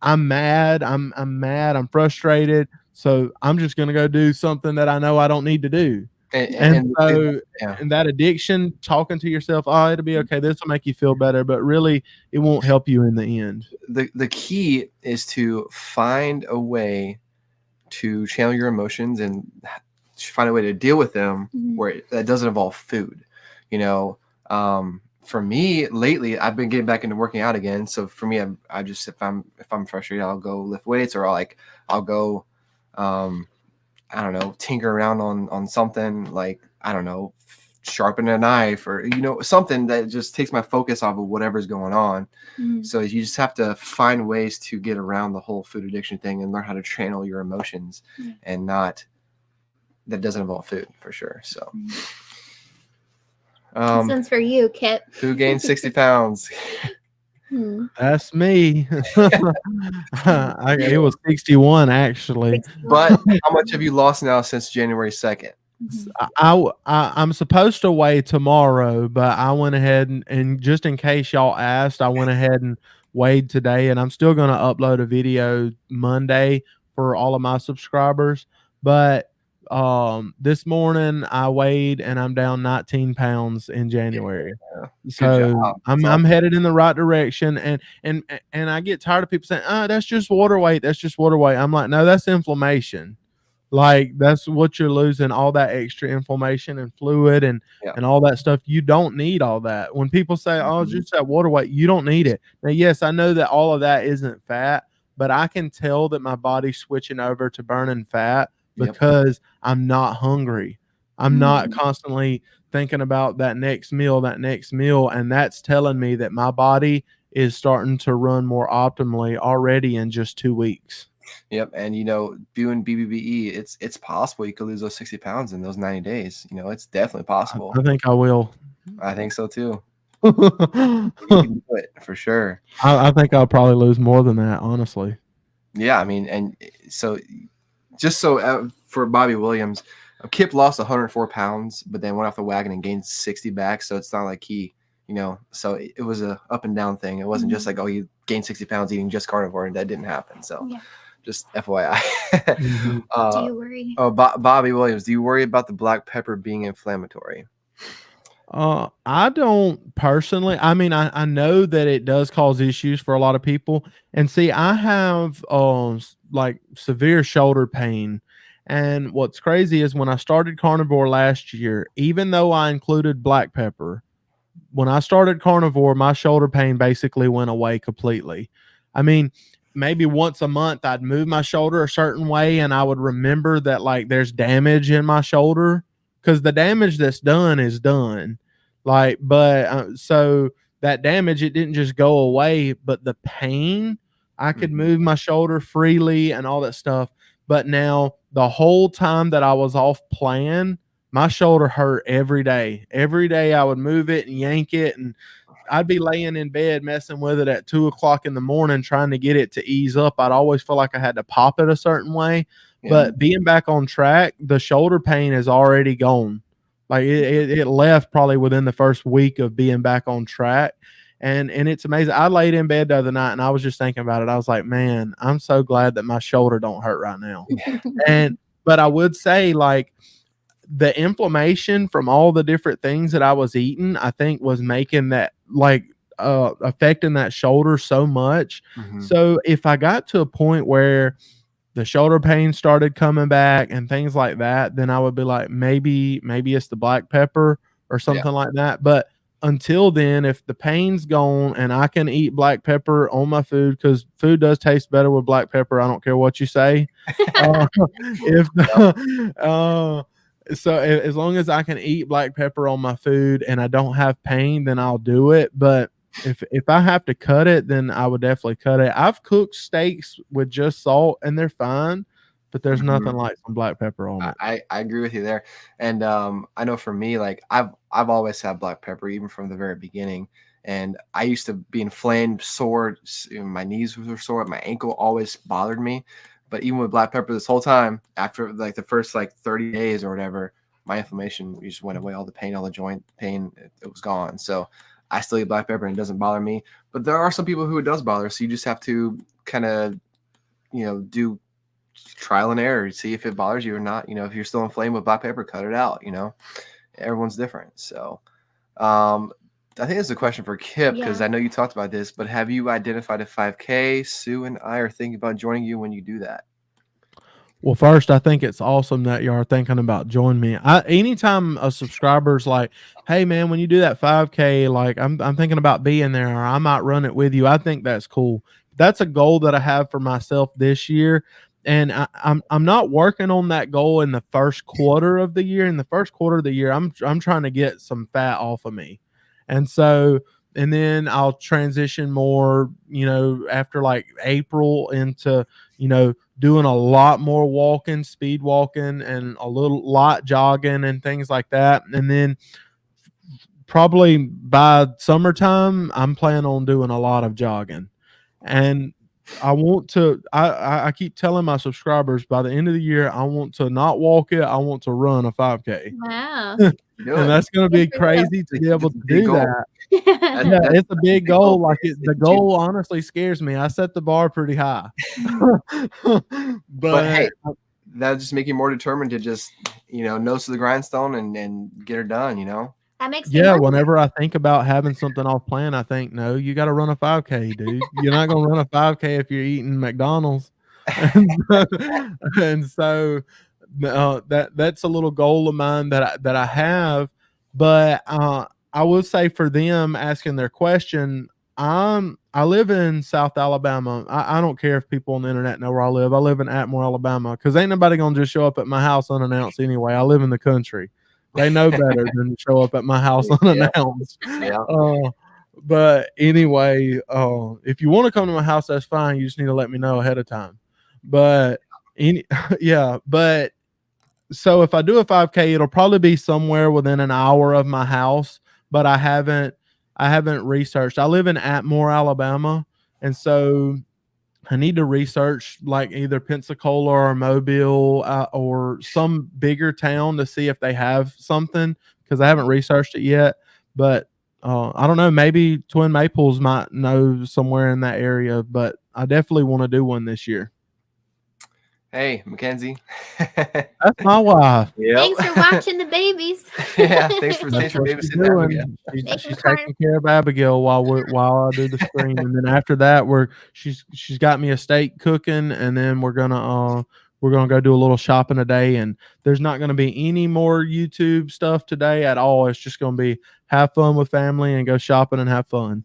I'm mad, I'm mad, I'm frustrated, so I'm just gonna go do something that I know I don't need to do. And that addiction, talking to yourself, oh, it'll be okay, this will make you feel better, but really it won't help you in the end. The key is to find a way to channel your emotions and find a way to deal with them where that doesn't involve food. You know, for me lately, I've been getting back into working out again. So for me, I just, if I'm frustrated, I'll go lift weights, or I'll go, I don't know, tinker around on something, like, I don't know, sharpen a knife, or, you know, something that just takes my focus off of whatever's going on. So you just have to find ways to get around the whole food addiction thing and learn how to channel your emotions, and not, that doesn't involve food for sure. So this one's for you, Kipp. Who gained 60 pounds? That's me. It was 61 actually. But how much have you lost now since January 2nd? I'm supposed to weigh tomorrow, but I went ahead and just in case y'all asked, I went ahead and weighed today, and I'm still going to upload a video Monday for all of my subscribers. But this morning I weighed and I'm down 19 pounds in January. So I'm headed in the right direction, and I get tired of people saying, oh, that's just water weight, that's just water weight. I'm like, no, that's inflammation. Like that's what you're losing, all that extra inflammation and fluid and all that stuff. You don't need all that. When people say, oh, just that water weight, you don't need it. Now, yes, I know that all of that isn't fat, but I can tell that my body's switching over to burning fat because I'm not hungry. I'm not constantly thinking about that next meal. And that's telling me that my body is starting to run more optimally already in just 2 weeks. Yep. And, you know, doing BBBE, it's possible you could lose those 60 pounds in those 90 days. You know, it's definitely possible. I think I will. I think so too. You can do it for sure. I think I'll probably lose more than that, honestly. Yeah. I mean, and so just so for Bobby Williams, Kipp lost 104 pounds, but then went off the wagon and gained 60 back. So it's not like he, you know, so it was a up and down thing. It wasn't just like, oh, you gained 60 pounds eating just carnivore, and that didn't happen. So just FYI. Do you worry? Oh, Bobby Williams, do you worry about the black pepper being inflammatory? I don't personally. I mean, I know that it does cause issues for a lot of people. And see, I have like severe shoulder pain. And what's crazy is when I started Carnivore last year, even though I included black pepper, when I started Carnivore, my shoulder pain basically went away completely. I mean, maybe once a month I'd move my shoulder a certain way and I would remember that like there's damage in my shoulder because the damage that's done is done. Like, but so that damage, it didn't just go away, but the pain, I could move my shoulder freely and all that stuff. But now the whole time that I was off plan, my shoulder hurt every day. Every day I would move it and yank it, and I'd be laying in bed messing with it at 2 o'clock in the morning, trying to get it to ease up. I'd always feel like I had to pop it a certain way. Yeah. But being back on track, the shoulder pain is already gone. Like it left probably within the first week of being back on track. And it's amazing. I laid in bed the other night and I was just thinking about it. I was like, man, I'm so glad that my shoulder don't hurt right now. But I would say, like, the inflammation from all the different things that I was eating, I think was making that, like, affecting that shoulder so much. So if I got to a point where the shoulder pain started coming back and things like that, then I would be like, maybe it's the black pepper or something like that. But until then, if the pain's gone and I can eat black pepper on my food, because food does taste better with black pepper, I don't care what you say. So as long as I can eat black pepper on my food and I don't have pain, then I'll do it. But if I have to cut it, then I would definitely cut it. I've cooked steaks with just salt and they're fine, but there's nothing like some black pepper on it. I agree with you there. And I know for me, like I've always had black pepper, even from the very beginning. And I used to be inflamed, sore, my knees were sore, my ankle always bothered me. But even with black pepper this whole time, after like the first like 30 days or whatever, my inflammation just went away. All the pain, all the joint pain, it was gone. So I still eat black pepper and it doesn't bother me. But there are some people who it does bother. So you just have to kind of, do trial and error, see if it bothers you or not. If you're still inflamed with black pepper, cut it out. Everyone's different. So I think it's a question for Kipp, because I know you talked about this, but have you identified a 5K? Sue and I are thinking about joining you when you do that. Well, first, I think it's awesome that you are thinking about joining me. Anytime a subscriber's like, hey, man, when you do that 5K, like I'm thinking about being there, or I might run it with you, I think that's cool. That's a goal that I have for myself this year. And I'm not working on that goal in the first quarter of the year. In the first quarter of the year, I'm trying to get some fat off of me. And so, and then I'll transition more, after like April into, doing a lot more walking, speed walking, and a lot jogging and things like that. And then probably by summertime, I'm planning on doing a lot of jogging. And I want to, I keep telling my subscribers, by the end of the year, I want to not walk it. I want to run a 5K. Wow. And that's going to be crazy to be able to do that. Yeah, it's a big goal. Like the goal honestly scares me. I set the bar pretty high. but hey, that'll just make you more determined to just, nose to the grindstone and get her done, That makes whenever I think about having something off plan, I think, no, you got to run a 5K, dude. You're not going to run a 5K if you're eating McDonald's. And so that's a little goal of mine that I have. But I would say for them asking their question, I live in South Alabama. I don't care if people on the internet know where I live. I live in Atmore, Alabama, because ain't nobody going to just show up at my house unannounced anyway. I live in the country. They know better than to show up at my house unannounced. But anyway, if you want to come to my house, that's fine. You just need to let me know ahead of time. But but so if I do a 5K, it'll probably be somewhere within an hour of my house. But I haven't researched. I live in Atmore, Alabama, and so I need to research like either Pensacola or Mobile or some bigger town to see if they have something, because I haven't researched it yet. But I don't know. Maybe Twin Maples might know somewhere in that area, but I definitely want to do one this year. Hey, Mackenzie. That's my wife. Yep. Thanks for watching the babies. Yeah, thanks for That's what she's babysitting Abigail. doing. She's taking care of Abigail while I do the stream, and then after that, she's got me a steak cooking, and then we're gonna go do a little shopping today. And there's not gonna be any more YouTube stuff today at all. It's just gonna be have fun with family and go shopping and have fun.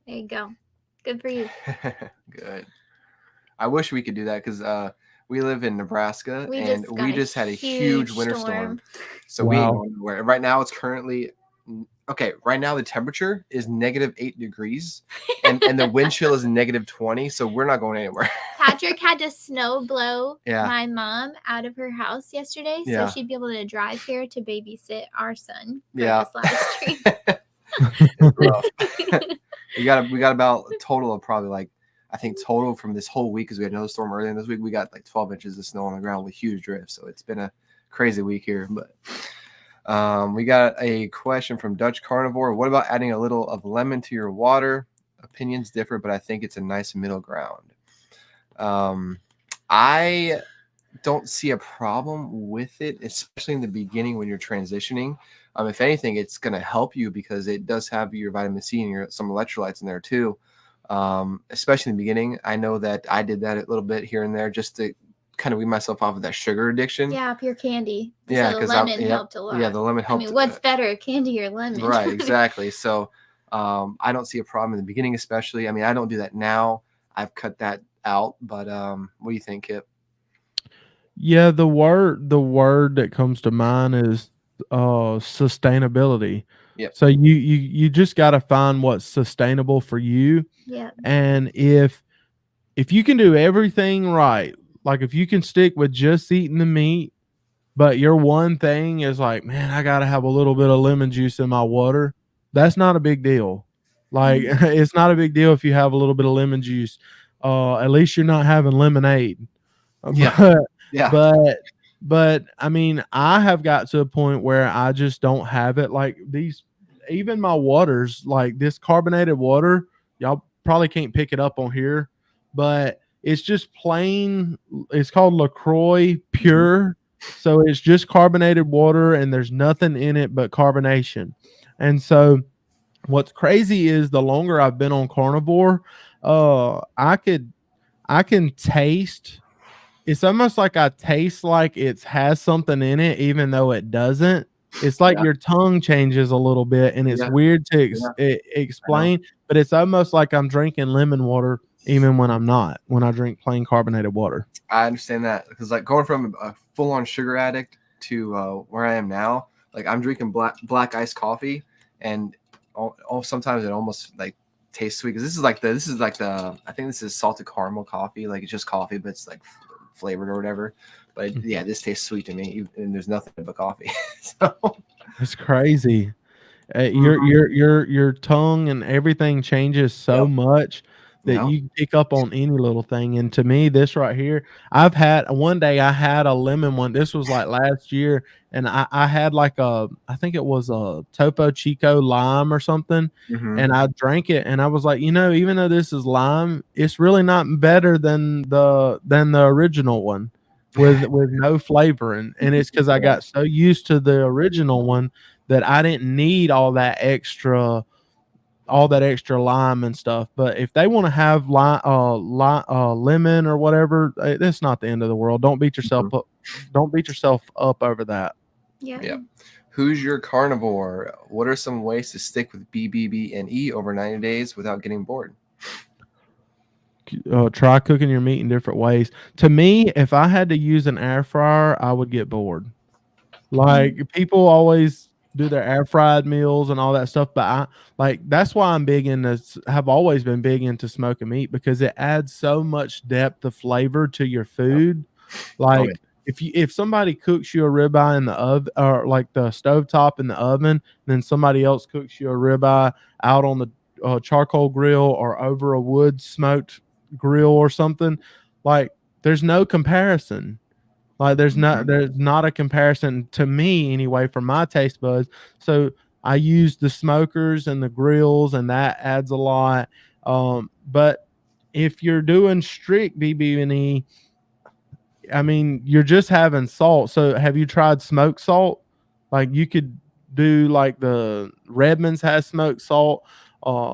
There you go. Good for you. Good. I wish we could do that because we live in Nebraska and we just had a huge winter storm. So we ain't going nowhere. Right now it's currently right now the temperature is -8 degrees and the wind chill is -20. So we're not going anywhere. Patrick had to snow blow my mom out of her house yesterday so she'd be able to drive here to babysit our son for this live stream. we got about a total of probably I think total from this whole week, because we had another storm earlier this week, we got 12 inches of snow on the ground with huge drifts. So it's been a crazy week here. But we got a question from Dutch Carnivore. What about adding a little of lemon to your water? Opinions differ, but I think it's a nice middle ground. I don't see a problem with it, especially in the beginning when you're transitioning. If anything, it's going to help you because it does have your vitamin C and some electrolytes in there too. Especially in the beginning. I know that I did that a little bit here and there just to kind of wean myself off of that sugar addiction. Yeah, pure candy. Yeah, because the lemon helped a lot. Yeah, the lemon helped. I mean, what's better, candy or lemon? Right, exactly. So I don't see a problem in the beginning, especially. I mean, I don't do that now. I've cut that out. But what do you think, Kipp? Yeah, the word that comes to mind is sustainability. Yep. So you just got to find what's sustainable for you. Yeah. And if you can do everything right, like if you can stick with just eating the meat, but your one thing is like, man, I got to have a little bit of lemon juice in my water, that's not a big deal. Like it's not a big deal if you have a little bit of lemon juice. At least you're not having lemonade. But I mean, I have got to a point where I just don't have it. Like even my waters, like this carbonated water, y'all probably can't pick it up on here, but it's just plain. It's called LaCroix Pure. So it's just carbonated water and there's nothing in it but carbonation. And so what's crazy is the longer I've been on Carnivore, I can taste. It's almost like I taste like it has something in it, even though it doesn't. It's like your tongue changes a little bit, and it's weird to explain, but it's almost like I'm drinking lemon water, even when I'm not, when I drink plain carbonated water. I understand that because going from a full-on sugar addict to where I am now, I'm drinking black iced coffee, and sometimes it almost tastes sweet because this is the I think this is salted caramel coffee, it's just coffee, but it's flavored or whatever. But yeah, this tastes sweet to me, and there's nothing but coffee. So it's crazy. Your tongue and everything changes so much that you pick up on any little thing. And to me, this right here, one day I had a lemon one. This was last year, and I had I think it was a Topo Chico lime or something, and I drank it, and I was like, even though this is lime, it's really not better than the original one with no flavor, and it's because I got so used to the original one that I didn't need all that extra lime and stuff. But if they want to have lemon or whatever, it's not the end of the world. Don't beat yourself up. Don't beat yourself up over that. Yeah. Who's your carnivore? What are some ways to stick with BBB and E over 90 days without getting bored? Try cooking your meat in different ways. To me, if I had to use an air fryer, I would get bored. People always do their air fried meals and all that stuff, but that's why have always been big into smoking meat, because it adds so much depth of flavor to your food. If somebody cooks you a ribeye in the oven, or the stovetop in the oven, and then somebody else cooks you a ribeye out on the charcoal grill or over a wood smoked grill or something, there's no comparison. There's not a comparison to me anyway for my taste buds. So I use the smokers and the grills, and that adds a lot. But if you're doing strict BB&E, I mean, you're just having salt. So have you tried smoked salt? Like you could do like the Redmond's has smoked salt.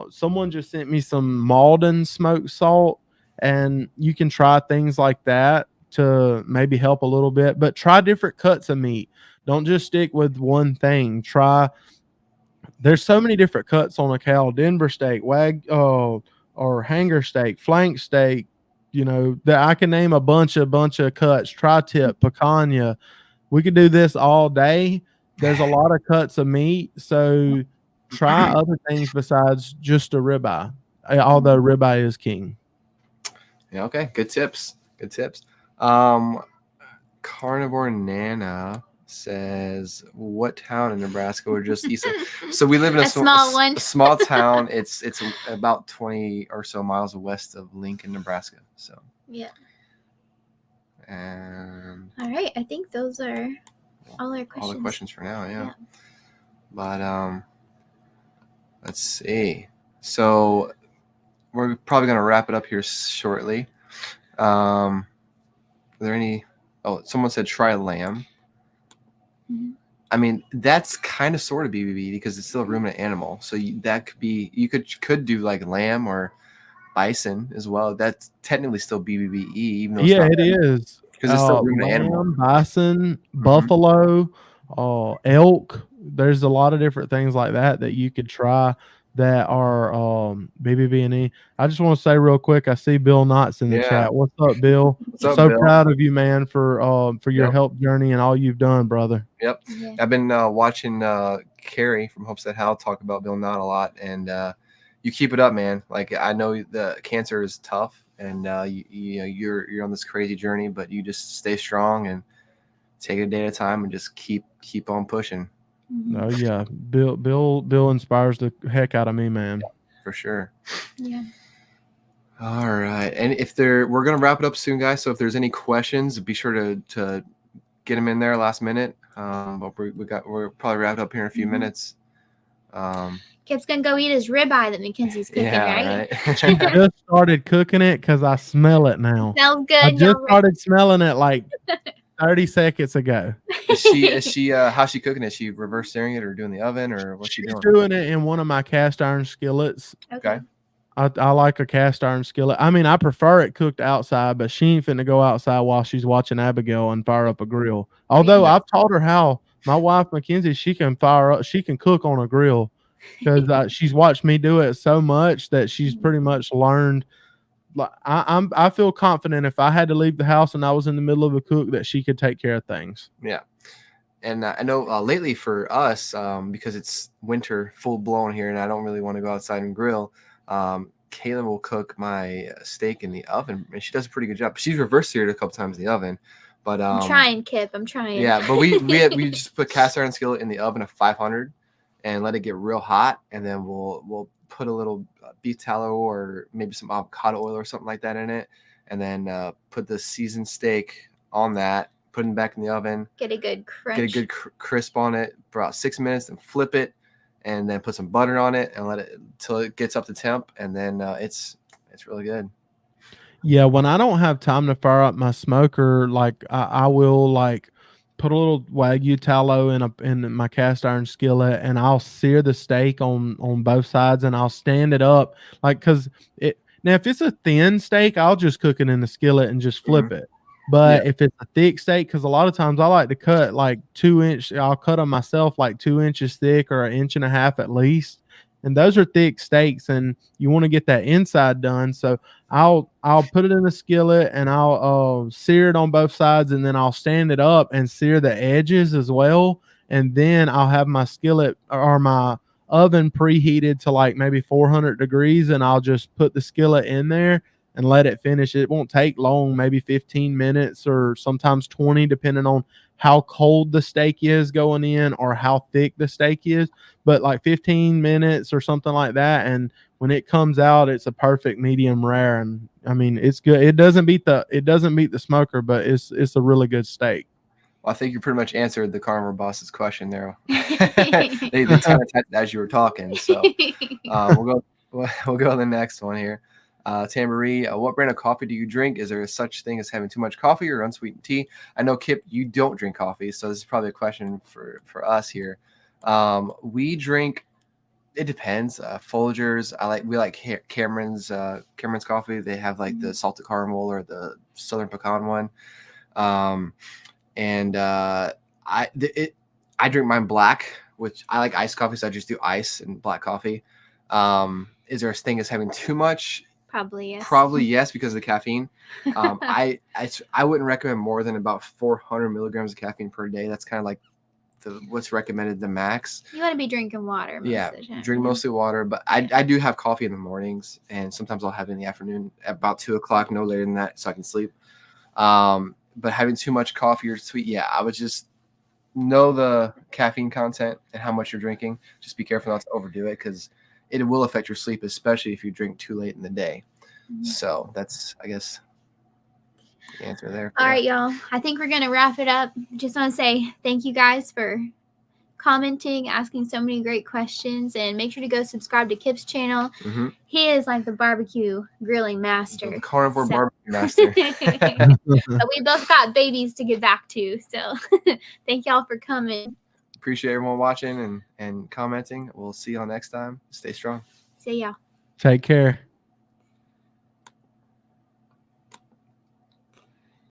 Someone just sent me some Malden smoked salt, and you can try things like that to maybe help a little bit, but try different cuts of meat. Don't just stick with one thing. There's so many different cuts on a cow: Denver steak, or hanger steak, flank steak, that I can name a bunch of cuts, tri-tip, picanha. We could do this all day. There's a lot of cuts of meat, so try other things besides just a ribeye, although ribeye is king. Yeah, okay. Good tips. Carnivore Nana says, what town in Nebraska we're just east of? So we live in a small one. A small town. It's about 20 or so miles west of Lincoln, Nebraska. So yeah. And all right, I think those are all our questions. All the questions for now, yeah. But let's see. So we're probably gonna wrap it up here shortly. Are there any? Oh, someone said try lamb. Mm-hmm. I mean, that's kind of sort of BBB because it's still a ruminant animal. So that could be, you could do like lamb or bison as well. That's technically still BBBE, even though it is because it's still a ruminant animal. Bison, buffalo, elk. There's a lot of different things like that you could try that are BBB and E. I just want to say real quick, I see Bill Knotts in the chat. What's up, Bill? What's up, so Bill? Proud of you, man, for your health journey and all you've done, brother. Yep. Yeah. I've been watching Carrie from Homestead How talk about Bill Knott a lot, and you keep it up, man. Like, I know the cancer is tough, and you're on this crazy journey, but you just stay strong and take it a day at a time and just keep on pushing. Oh yeah, Bill inspires the heck out of me, man. Yeah, for sure. Yeah. All right, and we're gonna wrap it up soon, guys. So if there's any questions, be sure to get them in there last minute. But we're probably wrapped up here in a few minutes. Kipp's gonna go eat his ribeye that Mackenzie's cooking, right? She just started cooking it because I smell it now. Smells good. I just started smelling it like 30 seconds ago. Is she how's she cooking it? Is she reverse searing it or doing the oven, or what's she doing? She's doing it in one of my cast iron skillets. Okay. I like a cast iron skillet. I mean, I prefer it cooked outside, but she ain't finna go outside while she's watching Abigail and fire up a grill. Although I've taught her how. My wife Mackenzie, she can cook on a grill because she's watched me do it so much that she's pretty much learned. Like I feel confident if I had to leave the house and I was in the middle of a cook that she could take care of things. Yeah. And I know lately for us, because it's winter full blown here and I don't really want to go outside and grill, Kayla will cook my steak in the oven, and she does a pretty good job. She's reverse seared a couple times in the oven, but I'm trying, Kipp. I'm trying. Yeah, but we just put cast iron skillet in the oven at 500 and let it get real hot, and then we'll put a little beef tallow or maybe some avocado oil or something like that in it, and then put the seasoned steak on that, put it back in the oven, get a good crunch, get a good crisp on it for about 6 minutes, and flip it, and then put some butter on it and let it till it gets up to temp, and then it's really good. Yeah, when I don't have time to fire up my smoker, like I will like put a little Wagyu tallow in my cast iron skillet, and I'll sear the steak on both sides, and I'll stand it up like because now if it's a thin steak, I'll just cook it in the skillet and just flip it. But if it's a thick steak, because a lot of times I like to cut like 2 inch, I'll cut them myself like 2 inches thick or 1.5 inches at least. And those are thick steaks, and you want to get that inside done. So I'll put it in the skillet and I'll sear it on both sides, and then I'll stand it up and sear the edges as well. And then I'll have my skillet or my oven preheated to like maybe 400 degrees, and I'll just put the skillet in there and let it finish. It won't take long, maybe 15 minutes or sometimes 20, depending on how cold the steak is going in or how thick the steak is. But like 15 minutes or something like that. And when it comes out, it's a perfect medium rare. And I mean, it's good. It doesn't beat the smoker, but it's a really good steak. Well, I think you pretty much answered the Carnivore boss's question there. they kind of typed as you were talking. So we'll go to the next one here. Tamboree, what brand of coffee do you drink? Is there such thing as having too much coffee or unsweetened tea? I know, Kipp, you don't drink coffee, so this is probably a question for us here. We drink, it depends. Folgers, we like Cameron's coffee. They have like the salted caramel or the southern pecan one. I drink mine black, which I like iced coffee, so I just do ice and black coffee. Is there a thing as having too much? Probably yes. Probably yes, because of the caffeine. I wouldn't recommend more than about 400 milligrams of caffeine per day. That's kind of like what's recommended, the max. You want to be drinking water most of the time. Drink mostly water, but I do have coffee in the mornings, and sometimes I'll have it in the afternoon at about 2 o'clock, no later than that, so I can sleep. But having too much coffee or sweet, I would just know the caffeine content and how much you're drinking. Just be careful not to overdo it, because it will affect your sleep, especially if you drink too late in the day. So that's, I guess, the answer there. All right, y'all. I think we're going to wrap it up. Just want to say thank you guys for commenting, asking so many great questions, and make sure to go subscribe to Kipp's channel. He is like the barbecue grilling master. The carnivore barbecue master. But we both got babies to get back to. So thank y'all for coming. Appreciate everyone watching and commenting. We'll see y'all next time. Stay strong. See y'all. Take care.